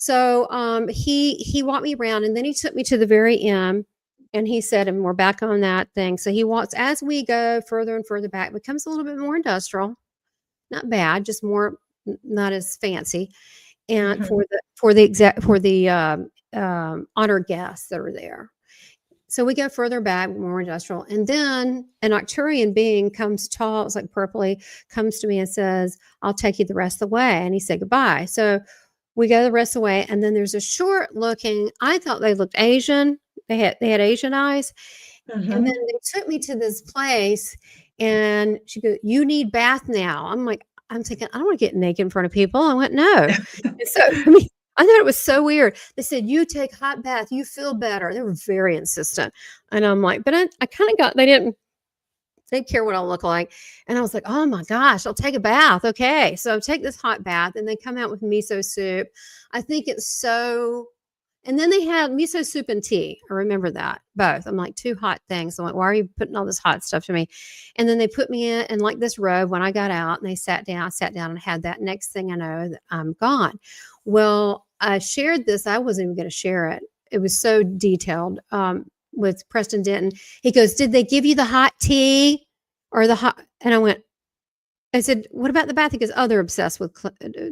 So he walked me around, and then he took me to the very end, and he said, and we're back on that thing. So he walks as we go further and further back, it becomes a little bit more industrial, not bad, just more not as fancy. And for the honored guests that are there. So we go further back, more industrial, and then an Arcturian being comes tall, it's like purpley, comes to me and says, "I'll take you the rest of the way." And he said goodbye. So we go the rest of the way, and then there's a short looking. I thought they looked Asian. They had Asian eyes, and then they took me to this place, and she goes, "You need bath now." I'm thinking, I don't want to get naked in front of people. I went, no. And so I thought it was so weird. They said, "You take hot bath, you feel better." They were very insistent, and I'm like, but I kind of got. They didn't care what I look like. And I was like, oh my gosh, I'll take a bath. Okay. So take this hot bath, and they come out with miso soup. I think it's so, and then they had miso soup and tea. I remember that both. I'm like, two hot things. I'm like, why are you putting all this hot stuff to me? And then they put me in like this robe when I got out, and they sat down. I sat down and had that. Next thing I know, that I'm gone. Well, I shared this. I wasn't even going to share it. It was so detailed. With Preston Denton. He goes, "Did they give you the hot tea or the hot?" And I said, "What about the bath?" He goes, "Oh, they're obsessed with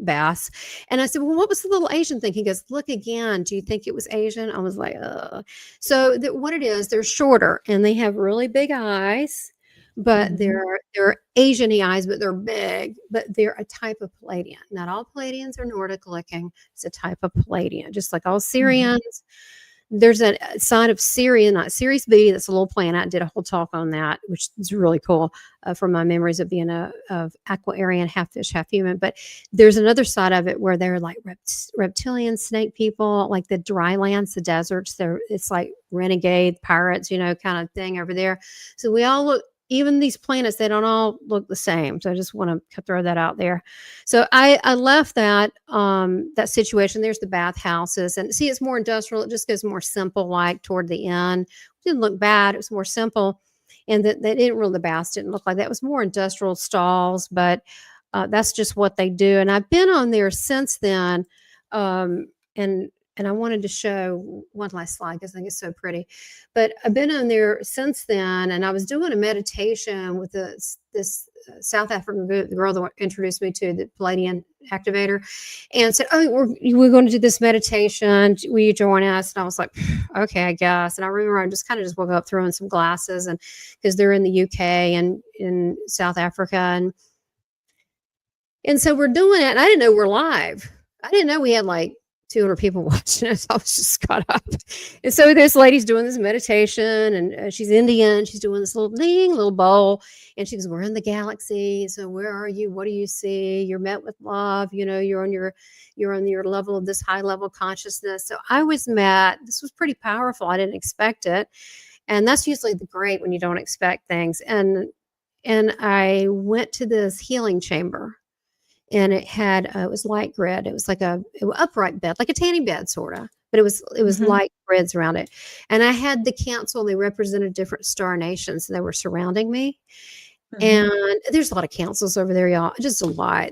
baths." And I said, "Well, what was the little Asian thing?" He goes, "Look again. Do you think it was Asian?" I was like, ugh. So what it is, they're shorter, and they have really big eyes, but they're Asian-y eyes, but they're big, but they're a type of Palladian. Not all Palladians are Nordic looking. It's a type of Palladian, just like all Syrians. There's a side of Sirian, not Sirius B. That's a little planet. I did a whole talk on that, which is really cool from my memories of being of Aquarian, half fish, half human. But there's another side of it where they're like reptilian snake people, like the dry lands, the deserts. It's like renegade pirates, kind of thing over there. So we all look. Even these planets, they don't all look the same. So I just want to throw that out there. So I left that situation. There's the bathhouses, and see, it's more industrial. It just goes more simple, like toward the end. It didn't look bad. It was more simple, and the baths didn't look like that. It was more industrial stalls, but that's just what they do. And I've been on there since then, and I wanted to show one last slide because I think it's so pretty. But I've been on there since then, and I was doing a meditation with this South African girl that introduced me to the Palladian activator, and said, "Oh, we're going to do this meditation. Will you join us?" And I was like, "Okay, I guess." And I remember I just woke up throwing some glasses, and because they're in the UK and in South Africa, and so we're doing it, and I didn't know we're live. I didn't know we had like 200 people watching us. I was just caught up. And so this lady's doing this meditation, and she's Indian. She's doing this little bowl. And she goes, "We're in the galaxy. So where are you? What do you see? You're met with love. You're on your level of this high level consciousness." So I was met. This was pretty powerful. I didn't expect it. And that's usually the great when you don't expect things. And I went to this healing chamber. And it was light grid. It was like an upright bed, like a tanning bed, sort of. But it was light grids around it. And I had the council. They represented different star nations. And they were surrounding me. And there's a lot of councils over there, y'all. Just a lot.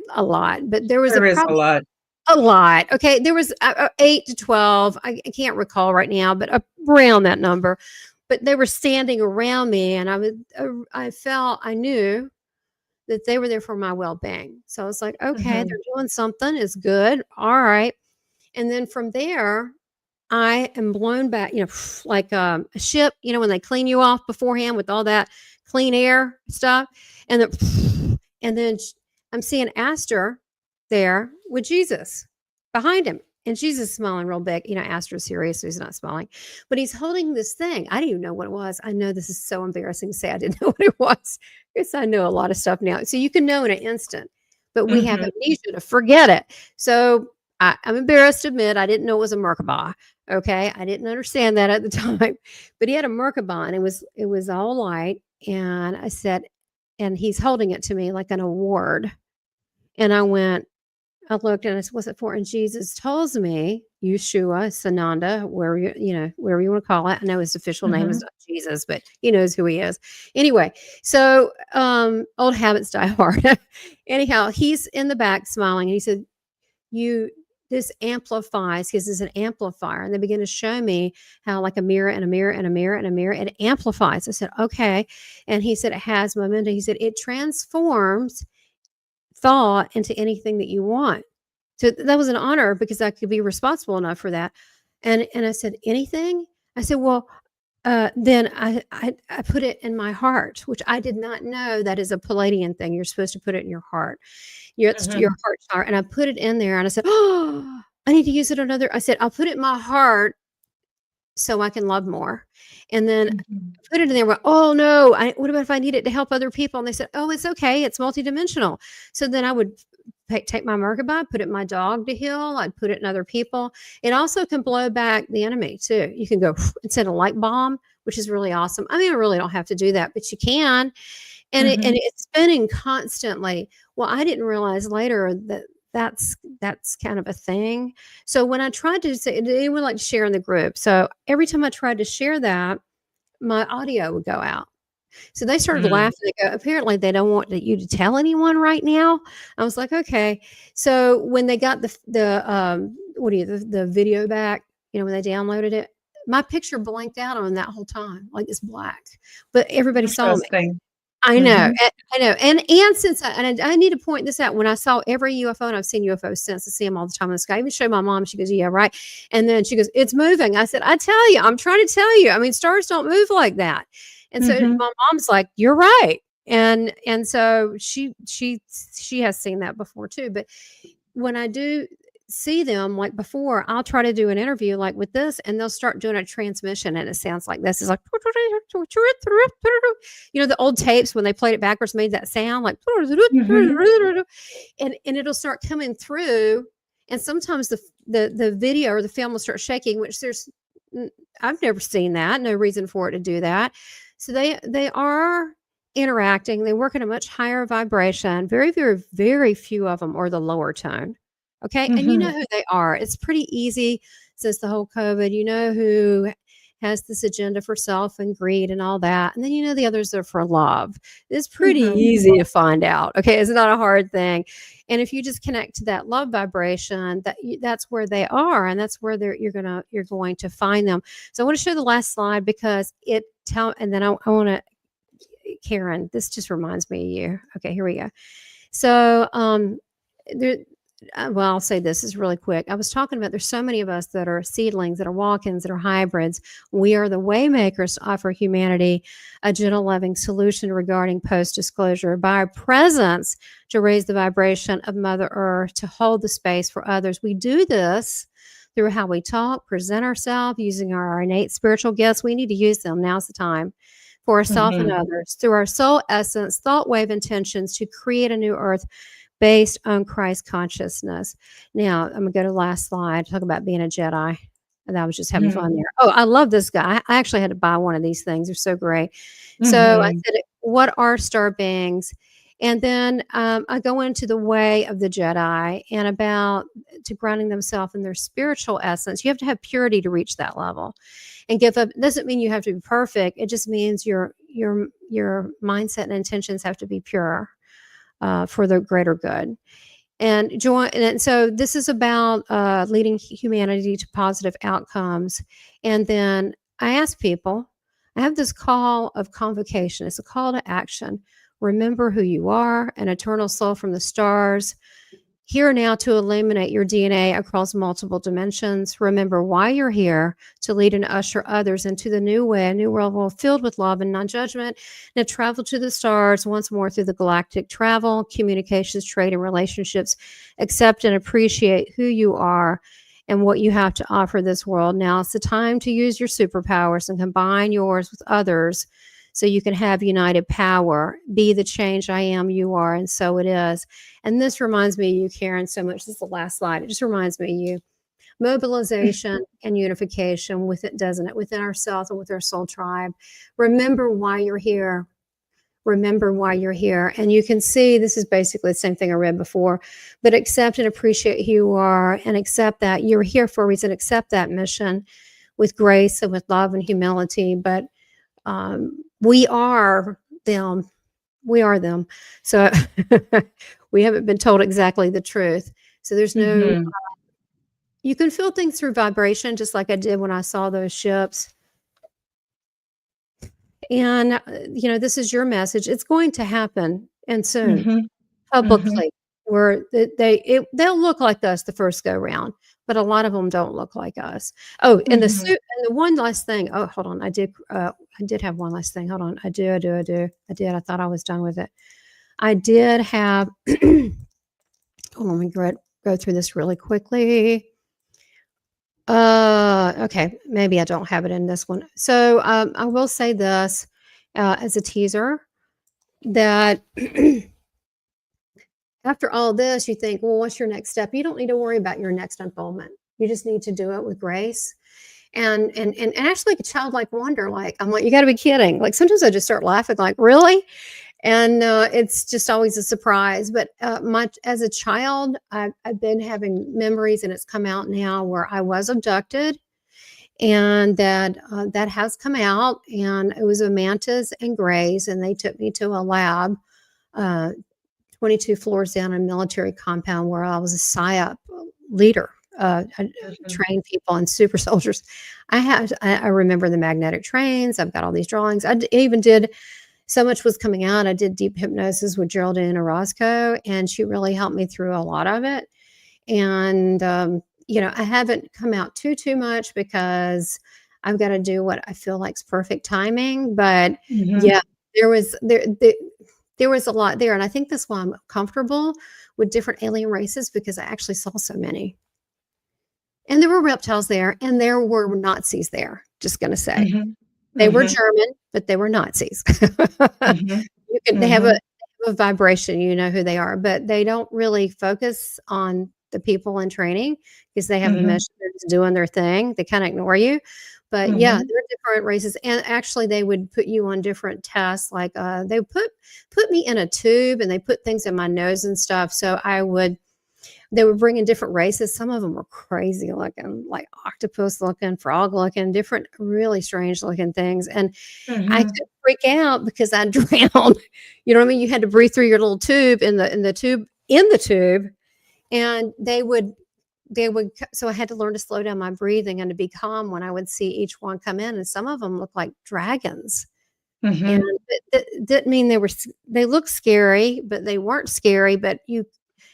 But there is a lot. A lot. Okay, there was 8 to 12. I can't recall right now, but around that number. But they were standing around me, and I knew that they were there for my well-being. So I was like, okay, they're doing something. It's good. All right. And then from there, I am blown back, like a ship, when they clean you off beforehand with all that clean air stuff. And then, and then I'm seeing Astor there with Jesus behind him. And Jesus smiling real big. Astor's serious, so he's not smiling. But he's holding this thing. I didn't even know what it was. I know this is so embarrassing to say I didn't know what it was. Because I know a lot of stuff now. So you can know in an instant. But we have Mhm. amnesia to forget it. So I'm embarrassed to admit I didn't know it was a Merkabah. Okay, I didn't understand that at the time, but he had a Merkabah, and it was all light, and I said, and he's holding it to me like an award, and I looked, and I said, "What's it for?" And Jesus tells me, Yeshua, Sananda, wherever you want to call it. I know his official name is Mhm. not Jesus, but he knows who he is. Anyway, so old habits die hard. Anyhow, he's in the back smiling, and he said, you this amplifies because it's an amplifier, and they begin to show me how, like, a mirror and a mirror and a mirror and a mirror, it amplifies. I said, okay. And he said it has momentum. He said it transforms thought into anything that you want. So that was an honor because I could be responsible enough for that. And I said, anything? I said, well, then I put it in my heart, which I did not know that is a Palladian thing. You're supposed to put it in your heart. It's your Mhm. heart chart. And I put it in there, and I said, oh, I need to use it another. I said, I'll put it in my heart so I can love more. And then Mhm. put it in there. Went, oh no, what about if I need it to help other people? And they said, oh, it's okay. It's multidimensional. So then I would take my Merkaba, put it in my dog to heal. I'd put it in other people. It also can blow back the enemy too. You can go and send a light bomb, which is really awesome. I mean, I really don't have to do that, but you can. And Mhm. it's spinning constantly. Well, I didn't realize later that that's kind of a thing. So when I tried to say, did anyone like to share in the group? So every time I tried to share that, my audio would go out. So they started Mm. laughing. They go, apparently they don't want you to tell anyone right now. I was like, okay. So when they got the video back, when they downloaded it, my picture blanked out on that whole time, like it's black, but everybody saw me. Interesting. I know, Mhm. I know, and since I need to point this out, when I saw every UFO, and I've seen UFOs since, I see them all the time in the sky. I even showed my mom. She goes, "Yeah, right." And then she goes, "It's moving." I said, "I tell you, I'm trying to tell you. I mean, stars don't move like that." And so Mhm. my mom's like, "You're right." And so she has seen that before too. But when I do see them like before, I'll try to do an interview like with this, and they'll start doing a transmission, and it sounds like this. It's like, the old tapes when they played it backwards made that sound like, Mhm. and it'll start coming through. And sometimes the video or the film will start shaking, which I've never seen that. No reason for it to do that. So they are interacting. They work at a much higher vibration. Very, very, very few of them are the lower tone. Okay. And you know Mhm. who they are. It's pretty easy since the whole COVID. You know who has this agenda for self and greed and all that. And then the others are for love. It's pretty Mhm. easy to find out. Okay. It's not a hard thing. And if you just connect to that love vibration, that's where they are, and that's where you're going to find them. So I want to show the last slide because and then I want to, Karen, this just reminds me of you. Okay, here we go. So, there, well, I'll say this is really quick. I was talking about there's so many of us that are seedlings, that are walk-ins, that are hybrids. We are the waymakers to offer humanity a gentle, loving solution regarding post-disclosure by our presence to raise the vibration of Mother Earth, to hold the space for others. We do this through how we talk, present ourselves, using our innate spiritual gifts. We need to use them. Now's the time for ourselves and Mhm. others through our soul essence, thought wave intentions to create a new earth based on Christ consciousness. Now, I'm going to go to the last slide, talk about being a Jedi. And I was just having fun Mhm. there. Oh, I love this guy. I actually had to buy one of these things. They're so great. So I Mhm. said, what are star beings? And then I go into the way of the Jedi and about to grounding themselves in their spiritual essence. You have to have purity to reach that level, and give up. It doesn't mean you have to be perfect. It just means your mindset and intentions have to be pure for the greater good. And join. And so this is about leading humanity to positive outcomes. And then I ask people. I have this call of convocation. It's a call to action. Remember who you are, an eternal soul from the stars, Here now to illuminate your DNA across multiple dimensions. Remember why you're here, to lead and usher others into the new way, a new world filled with love and non-judgment. Now travel to the stars once more through the galactic travel, communications, trade, and relationships. Accept and appreciate who you are and what you have to offer this world. Now it's the time to use your superpowers and combine yours with others so you can have united power. Be the change I am, you are, and so it is. And this reminds me of you, Karen, so much. This is the last slide. It just reminds me of you. Mobilization and unification with it, doesn't it? Within ourselves and with our soul tribe. Remember why you're here. Remember why you're here. And you can see this is basically the same thing I read before, but accept and appreciate who you are and accept that you're here for a reason. Accept that mission with grace and with love and humility. But we are them. We are them. So we haven't been told exactly the truth. So there's no, Mhm. you can feel things through vibration, just like I did when I saw those ships. And, this is your message. It's going to happen and soon, Mhm. Mhm. publicly, where they'll look like us the first go round, but a lot of them don't look like us. Oh, and the Mhm. suit, and the one last thing. Oh, hold on. I did have one last thing. Hold on. I did. I did. I thought I was done with it. I did have, hold on, let me go through this really quickly. Okay, maybe I don't have it in this one. So, I will say this, as a teaser, that after all this, you think, well, what's your next step? You don't need to worry about your next unfoldment. You just need to do it with grace and actually like a childlike wonder. Like, I'm like, you got to be kidding. Like sometimes I just start laughing, like, really? And it's just always a surprise. But much as a child, I've been having memories, and it's come out now where I was abducted, and that has come out, and it was a mantis and grays, and they took me to a lab. Uh, 22 floors down in a military compound where I was a PSYOP leader. I Mhm. trained people and super soldiers. I remember the magnetic trains. I've got all these drawings. Even did so much was coming out. I did deep hypnosis with Geraldine Orozco, and she really helped me through a lot of it. And I haven't come out too much because I've got to do what I feel like is perfect timing. But Mhm. yeah, there was a lot there, and I think that's why I'm comfortable with different alien races, because I actually saw so many. And there were reptiles there, and there were Nazis there. Just gonna say. Mhm. They were Mhm. German, but they were Nazis. Mhm. They have a Mhm. vibration, you know who they are, but they don't really focus on the people in training because they have a Mhm. mission, they're just doing their thing, they kinda ignore you. But yeah, Mhm. there are different races, and actually they would put you on different tests, like, they put me in a tube, and they put things in my nose and stuff, so they would bring in different races. Some of them were crazy looking, like octopus looking, frog looking, different really strange looking things. And I Mhm. could freak out because I drowned. You know what I mean? You had to breathe through your little tube in the tube, and so I had to learn to slow down my breathing and to be calm when I would see each one come in. And some of them looked like dragons. And Mhm. that didn't mean they looked scary, but they weren't scary. But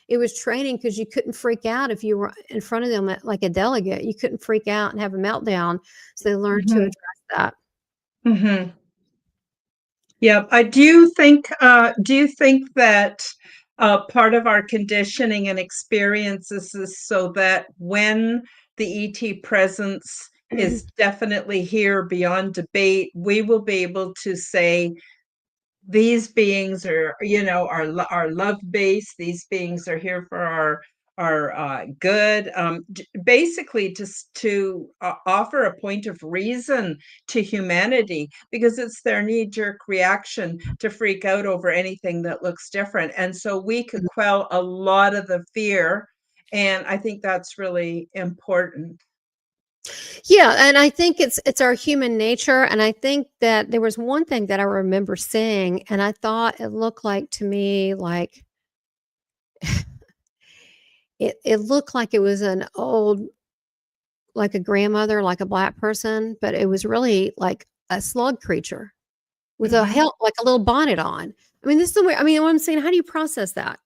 it was training because you couldn't freak out if you were in front of them like a delegate. You couldn't freak out and have a meltdown. So they learned to Mhm. address that. Mhm. Yep. I do you think that part of our conditioning and experiences is so that when the ET presence is definitely here beyond debate, we will be able to say, these beings are, our love base. These beings are here for our good. Basically, just to offer a point of reason to humanity, because it's their knee-jerk reaction to freak out over anything that looks different, and so we could quell a lot of the fear, and I think that's really important. Yeah, and I think it's our human nature, and I think that there was one thing that I remember seeing, and I thought it looked like to me like it looked like it was an old, like a grandmother, like a black person, but it was really like a slug creature with Mhm. like a little bonnet on. I mean, this is the way. I mean, what I'm saying, how do you process that?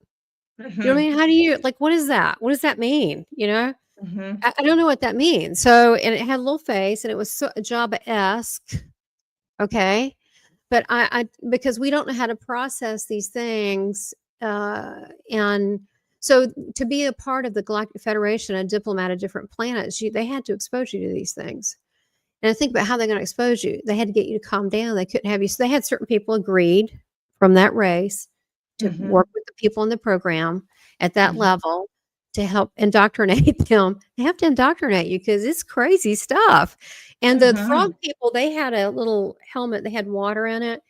You know what I Mhm. mean? How do you like, what is that? What does that mean? You know? Mhm. I don't know what that means. So, and it had a little face and it was so Java-esque. Okay. But I because we don't know how to process these things, and so to be a part of the Galactic Federation, a diplomat of different planets, they had to expose you to these things. And I think about how they're going to expose you. They had to get you to calm down. They couldn't have you. So they had certain people agreed from that race to work Mhm. with the people in the program at that Mhm. level to help indoctrinate them. They have to indoctrinate you because it's crazy stuff. And the frog Mhm. people, they had a little helmet. They had water in it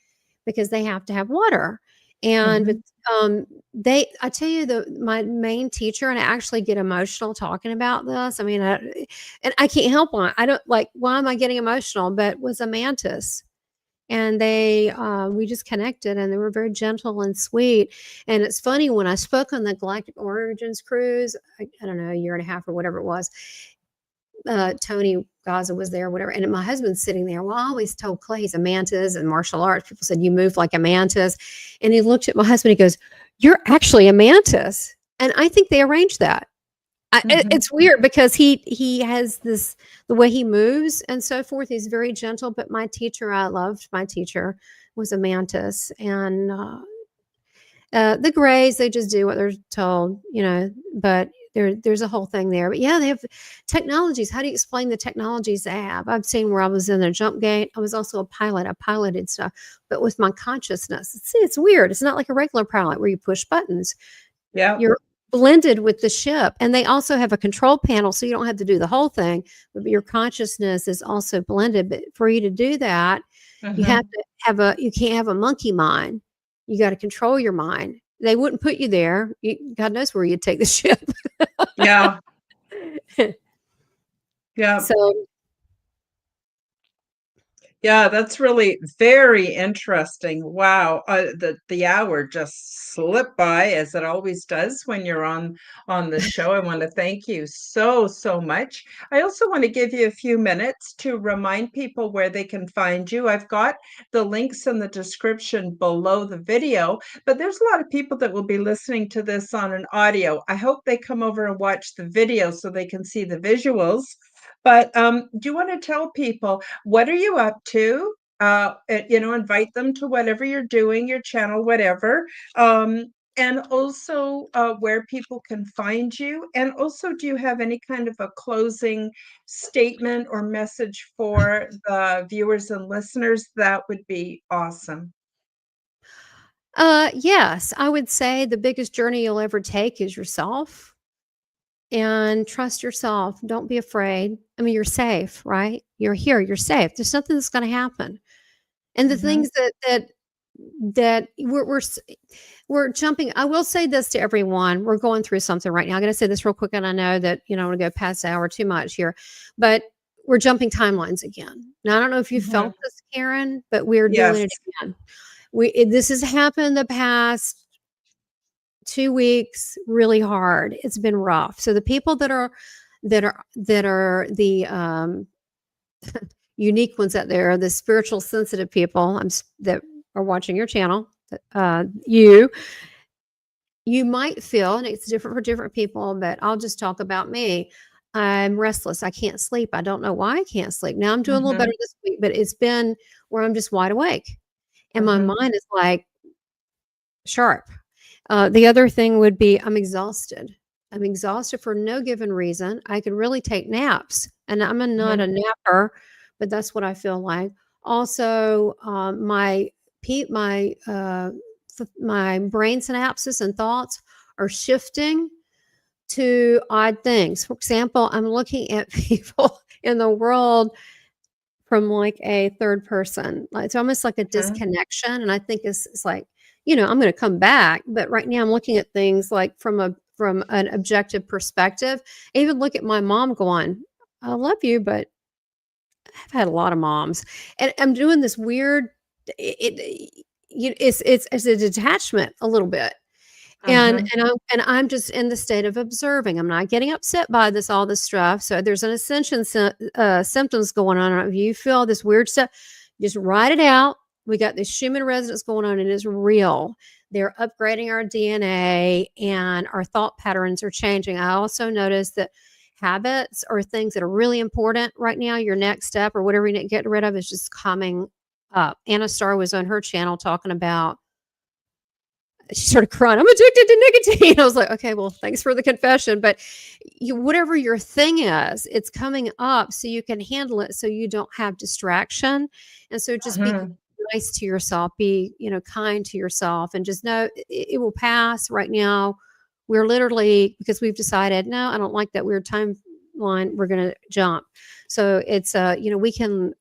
because they have to have water. And but Mhm. I tell you, my main teacher, and I actually get emotional talking about this. I mean, and I can't help why. I don't like, why am I getting emotional? But was a mantis. And we just connected and they were very gentle and sweet. And it's funny when I spoke on the Galactic Origins cruise, I don't know, a year and a half or whatever it was, Tony Gaza was there, whatever. And my husband's sitting there. Well, I always told Clay he's a mantis and martial arts. People said, you move like a mantis. And he looked at my husband. He goes, you're actually a mantis. And I think they arranged that. Mhm. It's weird because he has this, the way he moves and so forth. He's very gentle. But my teacher, I loved my teacher, was a mantis. And the grays, they just do what they're told, you know, but there's a whole thing there. But yeah, they have technologies. How do you explain the technologies they have? I've seen where I was in a jump gate. I was also a pilot. I piloted stuff, but with my consciousness. It's weird. It's not like a regular pilot where you push buttons. Yep. You're blended with the ship. And they also have a control panel, so you don't have to do the whole thing, but your consciousness is also blended. But for you to do that, you have Mhm. to you can't have a monkey mind. You got to control your mind. They wouldn't put you there. God knows where you'd take the ship. Yeah. Yeah. So, Yeah, that's really very interesting. Wow, the hour just slipped by as it always does when you're on the show. I want to thank you so much. I also want to give you a few minutes to remind people where they can find you. I've got the links in the description below the video, but there's a lot of people that will be listening to this on an audio. I hope they come over and watch the video so they can see the visuals. But do you want to tell people what are you up to? Invite them to whatever you're doing, your channel, whatever. And also where people can find you. And also, do you have any kind of a closing statement or message for the viewers and listeners? That would be awesome. yes, I would say the biggest journey you'll ever take is yourself, and trust yourself. Don't be afraid. I mean, you're safe, right? You're here. You're safe. There's nothing that's going to happen. And the Hmm. things that we're jumping. I will say this to everyone. We're going through something right now. I'm going to say this real quick, and I know that, I want to go past the hour too much here, but we're jumping timelines again. Now, I don't know if you Hmm. felt this, Karen, but we're doing it Yes. again. This has happened the past 2 weeks really hard. It's been rough. So the people that are the unique ones out there, the spiritual sensitive people that are watching your channel, you might feel, and it's different for different people, but I'll just talk about me. I'm restless. I can't sleep. I don't know why I can't sleep. Now I'm doing a little better Hmm. this week, but it's been where I'm just wide awake and my Hmm. mind is like sharp. The other thing would be I'm exhausted. I'm exhausted for no given reason. I could really take naps, and not a Hmm. napper, but that's what I feel like. Also, my brain synapses and thoughts are shifting to odd things. For example, I'm looking at people in the world from like a third person. Like, it's almost like a Hmm. disconnection. And I think it's like, I'm going to come back. But right now I'm looking at things like from an objective perspective. I even look at my mom going, I love you, but I've had a lot of moms. And I'm doing this weird, it's a detachment a little bit. Hmm. I'm just in the state of observing. I'm not getting upset by all this stuff. So there's an ascension symptoms going on. If you feel this weird stuff, just write it out. We got this Schumann resonance going on, and it's real. they're upgrading our DNA, and our thought patterns are changing. I also noticed that habits or things that are really important right now, your next step or whatever you need to get rid of, is just coming up. Anna Starr was on her channel talking about, she started crying, I'm addicted to nicotine. I was like, okay, well, thanks for the confession. But whatever your thing is, it's coming up so you can handle it, so you don't have distraction. And so just be Mhm. nice to yourself, be, kind to yourself, and just know it will pass. Right now, we're literally, because we've decided, no, I don't like that weird timeline, we're going to jump. So it's, we can,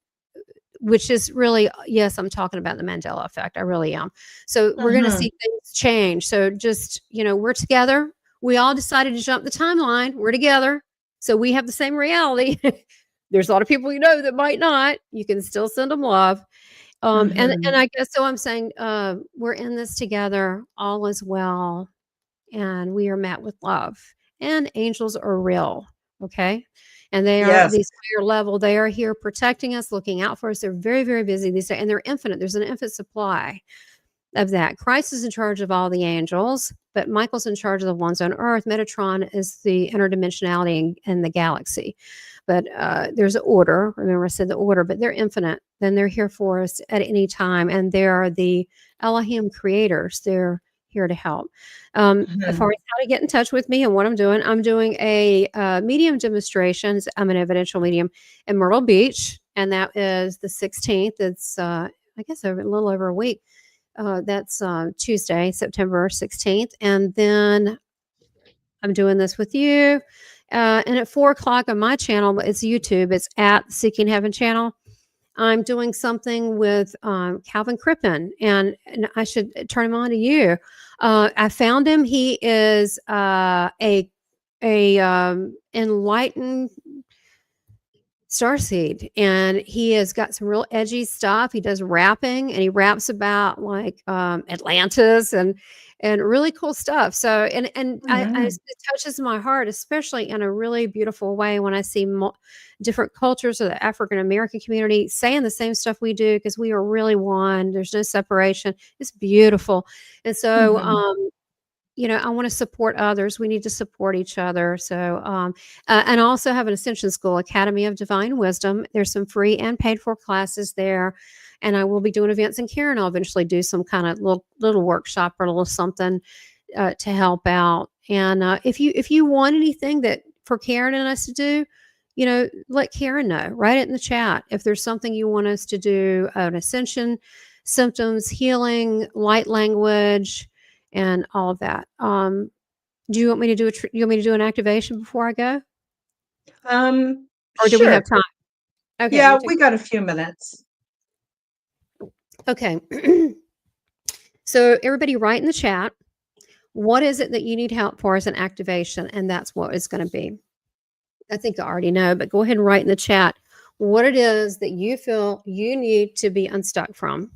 which is really, yes, I'm talking about the Mandela effect. I really am. So we're going to Mhm. see things change. So just, we're together. We all decided to jump the timeline. We're together. So we have the same reality. There's a lot of people that might not. You can still send them love. And Mhm. I guess so I'm saying, we're in this together. All is well, and we are met with love. And angels are real, okay? And they are Yes. these higher level. They are here protecting us, looking out for us. They're very, very busy these days, and they're infinite. There's an infinite supply of that. Christ is in charge of all the angels, but Michael's in charge of the ones on Earth. Metatron is the interdimensionality in the galaxy. But there's an order. Remember, I said the order, but they're infinite. Then they're here for us at any time, and they are the Elohim creators. They're here to help. As far Mhm. as how to get in touch with me and what I'm doing a medium demonstrations. I'm an evidential medium in Myrtle Beach, and that is the 16th. It's I guess a little over a week. That's Tuesday, September 16th. And then I'm doing this with you. And at 4 o'clock on my channel, it's YouTube, it's at Seeking Heaven channel. I'm doing something with Calvin Crippen, and I should turn him on to you. I found him. He is a enlightened starseed, and he has got some real edgy stuff. He does rapping, and he raps about like Atlantis and really cool stuff. So Mhm. it touches my heart, especially in a really beautiful way, when I see different cultures of the African American community saying the same stuff we do, because we are really one. There's no separation. It's beautiful. And so Mhm. I want to support others. We need to support each other. So, and I also have an Ascension School, Academy of Divine Wisdom. There's some free and paid for classes there, and I will be doing events in Karen. I'll eventually do some kind of little workshop or a little something to help out. And if you want anything that for Karen and us to do, let Karen know. Write it in the chat if there's something you want us to do. An ascension, symptoms, healing, light language, and all of that. Do you want me to do you want me to do an activation before I go, or do we have Sure. time? Okay, let me Yeah, take. we got a few minutes. Okay, so everybody, write in the chat. What is it that you need help for as an activation, and that's what it's going to be. I think I already know, but go ahead and write in the chat what it is that you feel you need to be unstuck from.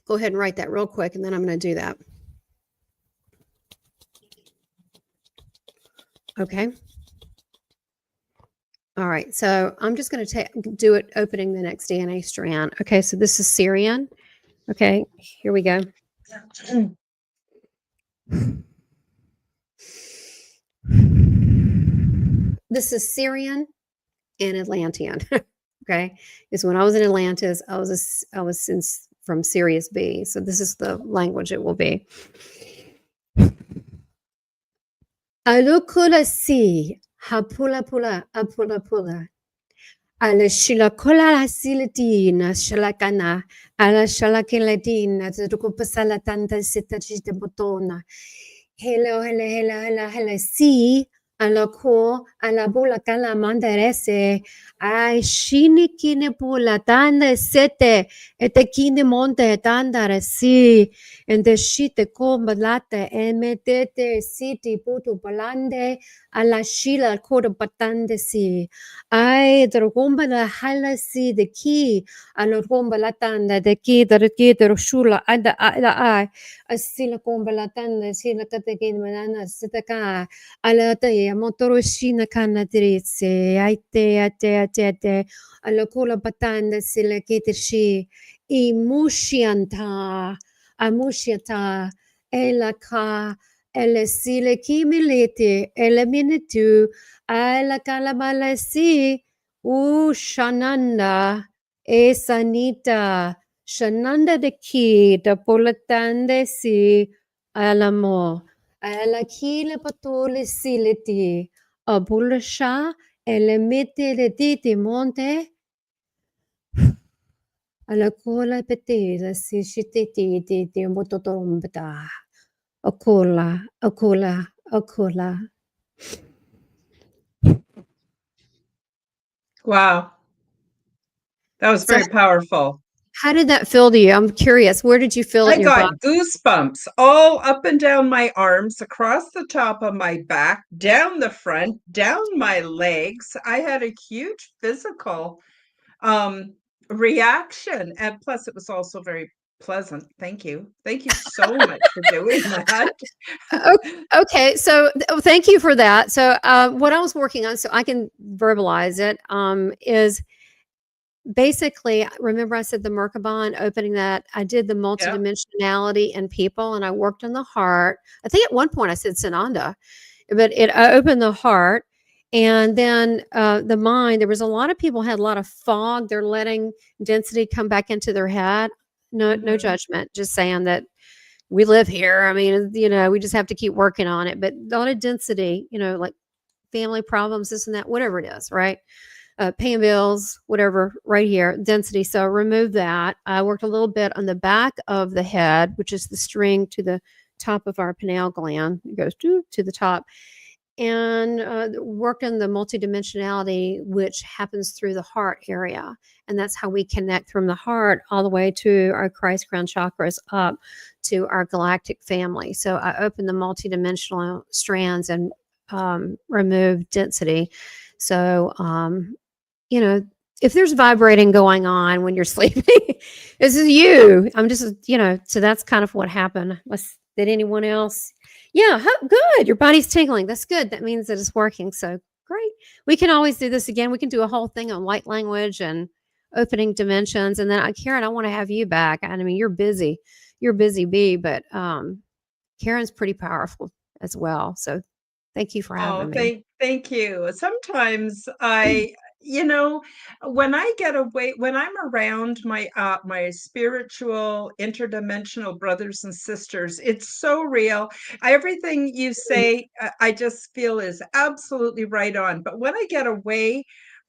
Go ahead and write that real quick, and then I'm going to do that. Okay. All right. So I'm just going to do it opening the next DNA strand. Okay. So this is Syrian. Okay. Here we go. This is Syrian and Atlantean. Okay. Is when I was in Atlantis, I was from Sirius B. So this is the language it will be. Alukula si hapula pula apula pula. Ala shilakola la silatina shalakana. Ala shalakilatina zedukupasala tanta sitachita botona. Hello, hello, hello, hello, hello. Si ala ko ala bula kala mandarese. Ai shinikine pula tanda sete. Etekine monte tanda si. And the shite combalate emetete siti putu palande ala shila koda patande si. Ai drogomba la hala si the key ala romba la tanda the key the shula ada ai asila comba la tanda sila katekin manana sitaka ala te motoroshina kanadritse, ate, alokola batanda silakitishi, imushianta, amushiata, elaka, elesile kimilete, eleminitu, alakalabalasi, shananda, esanita, shananda de ki, da polatande si, alamo. Alakile patole siliti, abulasha, elemete le diti monte, alakola petela si shititi di mototombata, akola. Wow. That was So very powerful. how did that feel to you? I'm curious. Where did you feel it I in your body? got goosebumps all up and down my arms, across the top of my back, down the front, down my legs. I had a huge physical reaction. And plus, it was also very pleasant. Thank you. Thank you so much for doing that. Okay, so thank you for that. So what I was working on, so I can verbalize it, is basically, remember I said the Merkabah, opening that, I did the Yeah. multidimensionality in people and I worked on the heart. I think at one point I said Sananda, but I opened the heart. And then the mind, there was a lot of people had a lot of fog. They're letting density come back into their head. No, no Mhm. judgment, just saying that we live here. I mean, we just have to keep working on it. But a lot of density, like family problems, this and that, whatever it is, right? Paying bills, whatever, right here, density. So remove that. I worked a little bit on the back of the head, which is the string to the top of our pineal gland. It goes to the top. And worked on the multidimensionality, which happens through the heart area. And that's how we connect from the heart all the way to our Christ crown chakras up to our galactic family. So I opened the multidimensional strands and removed density. So if there's vibrating going on when you're sleeping, this is you. I'm just, so that's kind of what happened. Did anyone else? Yeah, good. Your body's tingling. That's good. That means that it's working. So great. We can always do this again. We can do a whole thing on light language and opening dimensions. And then, Karen, I want to have you back. I mean, you're busy. You're busy bee, but Karen's pretty powerful as well. So thank you for Oh, having me. thank you. Sometimes when I get away, when I'm around my spiritual interdimensional brothers and sisters, it's so real. Everything you say, I just feel is absolutely right on. But when I get away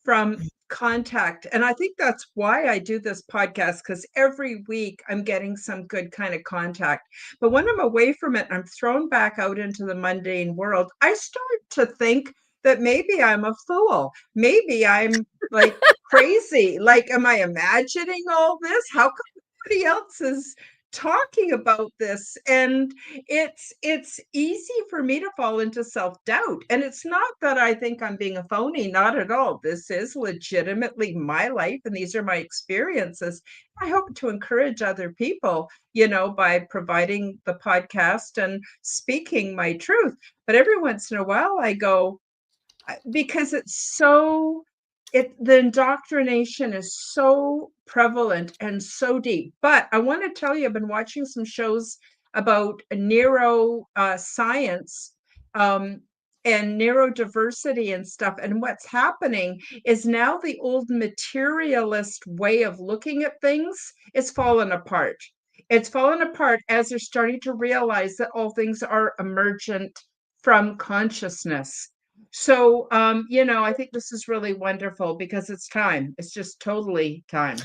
from contact, and I think that's why I do this podcast, because every week I'm getting some good kind of contact. But when I'm away from it and I'm thrown back out into the mundane world, I start to think that maybe I'm a fool. Maybe I'm like crazy. Like, am I imagining all this? How come nobody else is talking about this? And it's easy for me to fall into self-doubt. And it's not that I think I'm being a phony, not at all. This is legitimately my life and these are my experiences. I hope to encourage other people, by providing the podcast and speaking my truth. But every once in a while I go, because the indoctrination is so prevalent and so deep. But I want to tell you, I've been watching some shows about neuro science and neurodiversity and stuff. And what's happening is now the old materialist way of looking at things is fallen apart. It's fallen apart as they're starting to realize that all things are emergent from consciousness. So, I think this is really wonderful because it's time. It's just totally time.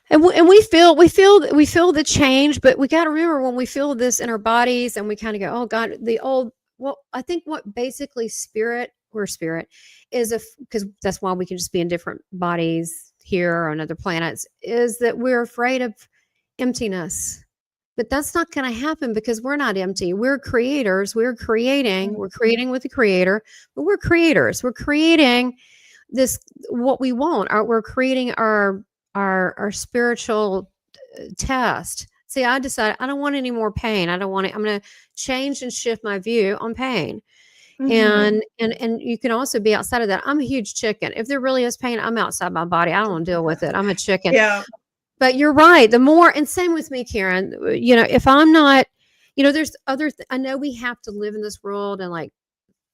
And we feel the change, but we got to remember when we feel this in our bodies and we kind of go, oh God, I think what basically we're spirit is because that's why we can just be in different bodies here or on other planets, is that we're afraid of emptiness. But that's not going to happen because we're not empty. We're creators. We're creating with the creator, but we're creators. We're creating this, what we want. We're creating our spiritual test. See, I decided I don't want any more pain. I don't want it. I'm going to change and shift my view on pain. And you can also be outside of that. I'm a huge chicken. If there really is pain, I'm outside my body. I don't want to deal with it. I'm a chicken. Yeah. But you're right. The more, and same with me, Karen, if I'm not, there's I know we have to live in this world and like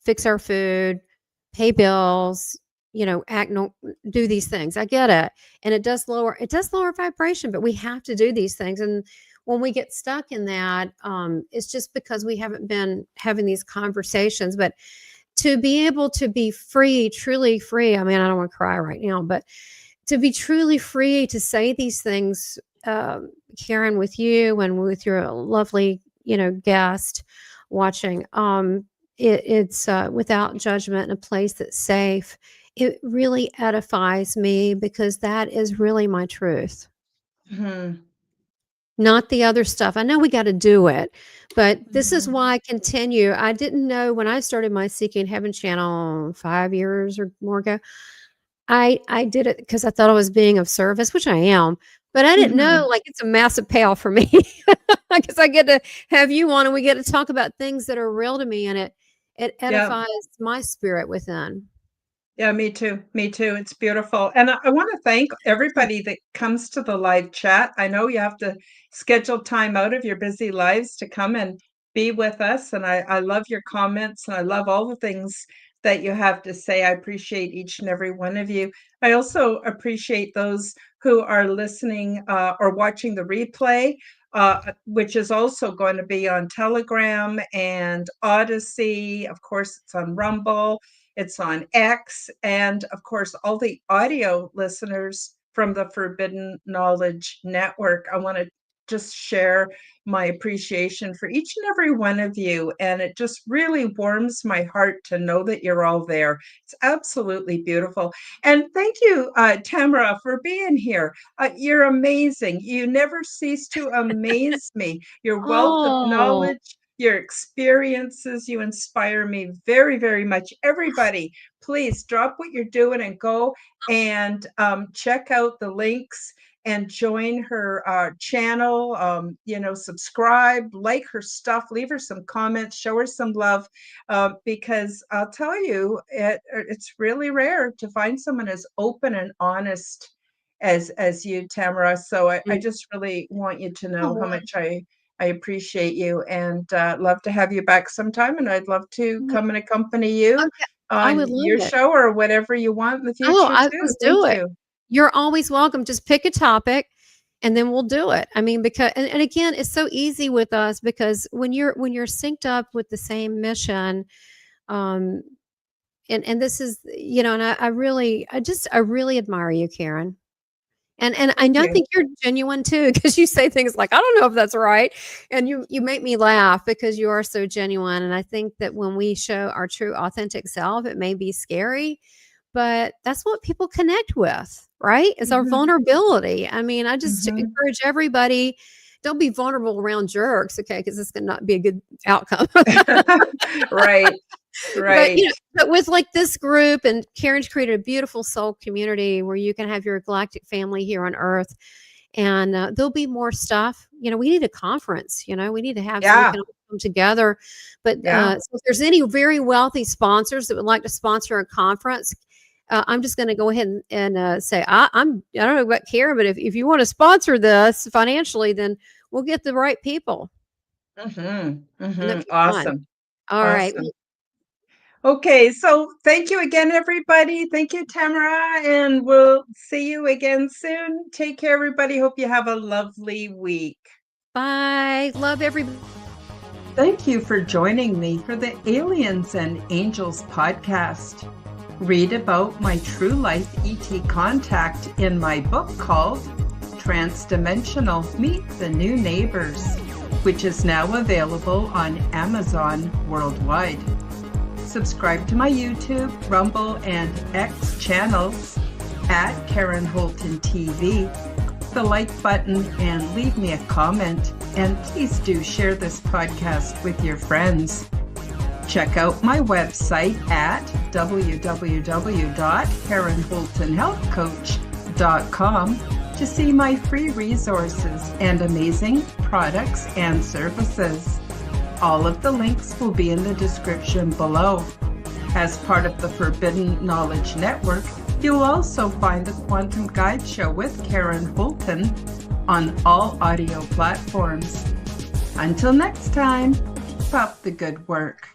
fix our food, pay bills, do these things. I get it. And it does lower vibration, but we have to do these things. And when we get stuck in that, it's just because we haven't been having these conversations. But to be able to be free, truly free, I mean, I don't want to cry right now, but to be truly free to say these things, Karen, with you and with your lovely, guest watching, it's without judgment in a place that's safe. It really edifies me because that is really my truth. Not the other stuff. I know we got to do it, but this is why I continue. I didn't know when I started my Seeking Heaven channel 5 years or more ago. I did it because I thought I was being of service, which I am, but I didn't know like it's a massive payoff for me because I get to have you on and we get to talk about things that are real to me, and it edifies my spirit within. Yeah, me too. Me too. It's beautiful. And I want to thank everybody that comes to the live chat. I know you have to schedule time out of your busy lives to come and be with us. And I love your comments and I love all the things that you have to say. I appreciate each and every one of you. I also appreciate those who are listening or watching the replay, which is also going to be on Telegram and Odyssey. Of course, it's on Rumble. It's on X, and of course, all the audio listeners from the Forbidden Knowledge Network. I want to just share my appreciation for each and every one of you, and it just really warms my heart to know that you're all there. It's absolutely beautiful. And thank you, Tamara, for being here. You're amazing. You never cease to amaze me. Your wealth of knowledge, your experiences, you inspire me very, very much. Everybody, please drop what you're doing and go and check out the links and join her channel. Subscribe, like her stuff, leave her some comments, show her some love, because I'll tell you, it's really rare to find someone as open and honest as you, Tamara. So I just really want you to know how much I appreciate you and love to have you back sometime. And I'd love to come and accompany you on your show or whatever you want in the future. Let's do it. You're always welcome. Just pick a topic and then we'll do it. I mean, because, and again, it's so easy with us because when you're synced up with the same mission, and this is, and I really admire you, Karen. And I think you're genuine too, because you say things like, I don't know if that's right. And you make me laugh because you are so genuine. And I think that when we show our true authentic self, it may be scary, but that's what people connect with, right? It's our vulnerability. I mean, I just encourage everybody, don't be vulnerable around jerks, okay? Because this could not be a good outcome. Right. Right. But with like this group, and Karen's created a beautiful soul community where you can have your galactic family here on Earth, and there'll be more stuff. We need a conference. We need to have so we can all come together. But so if there's any very wealthy sponsors that would like to sponsor a conference, I'm just going to go ahead and say I don't know about Karen, but if you want to sponsor this financially, then we'll get the right people. Awesome. All right. Okay, so thank you again, everybody. Thank you, Tamara, and we'll see you again soon. Take care, everybody. Hope you have a lovely week. Bye. Love everybody. Thank you for joining me for the Aliens and Angels podcast. Read about my true life ET contact in my book called Transdimensional Meet the New Neighbors, which is now available on Amazon worldwide. Subscribe to my YouTube, Rumble, and X channels at Karen Holton TV. The like button and leave me a comment. And please do share this podcast with your friends. Check out my website at www.KarenHoltonHealthCoach.com to see my free resources and amazing products and services. All of the links will be in the description below. As part of the Forbidden Knowledge Network, you'll also find the Quantum Guide Show with Karen Holton on all audio platforms. Until next time, keep up the good work.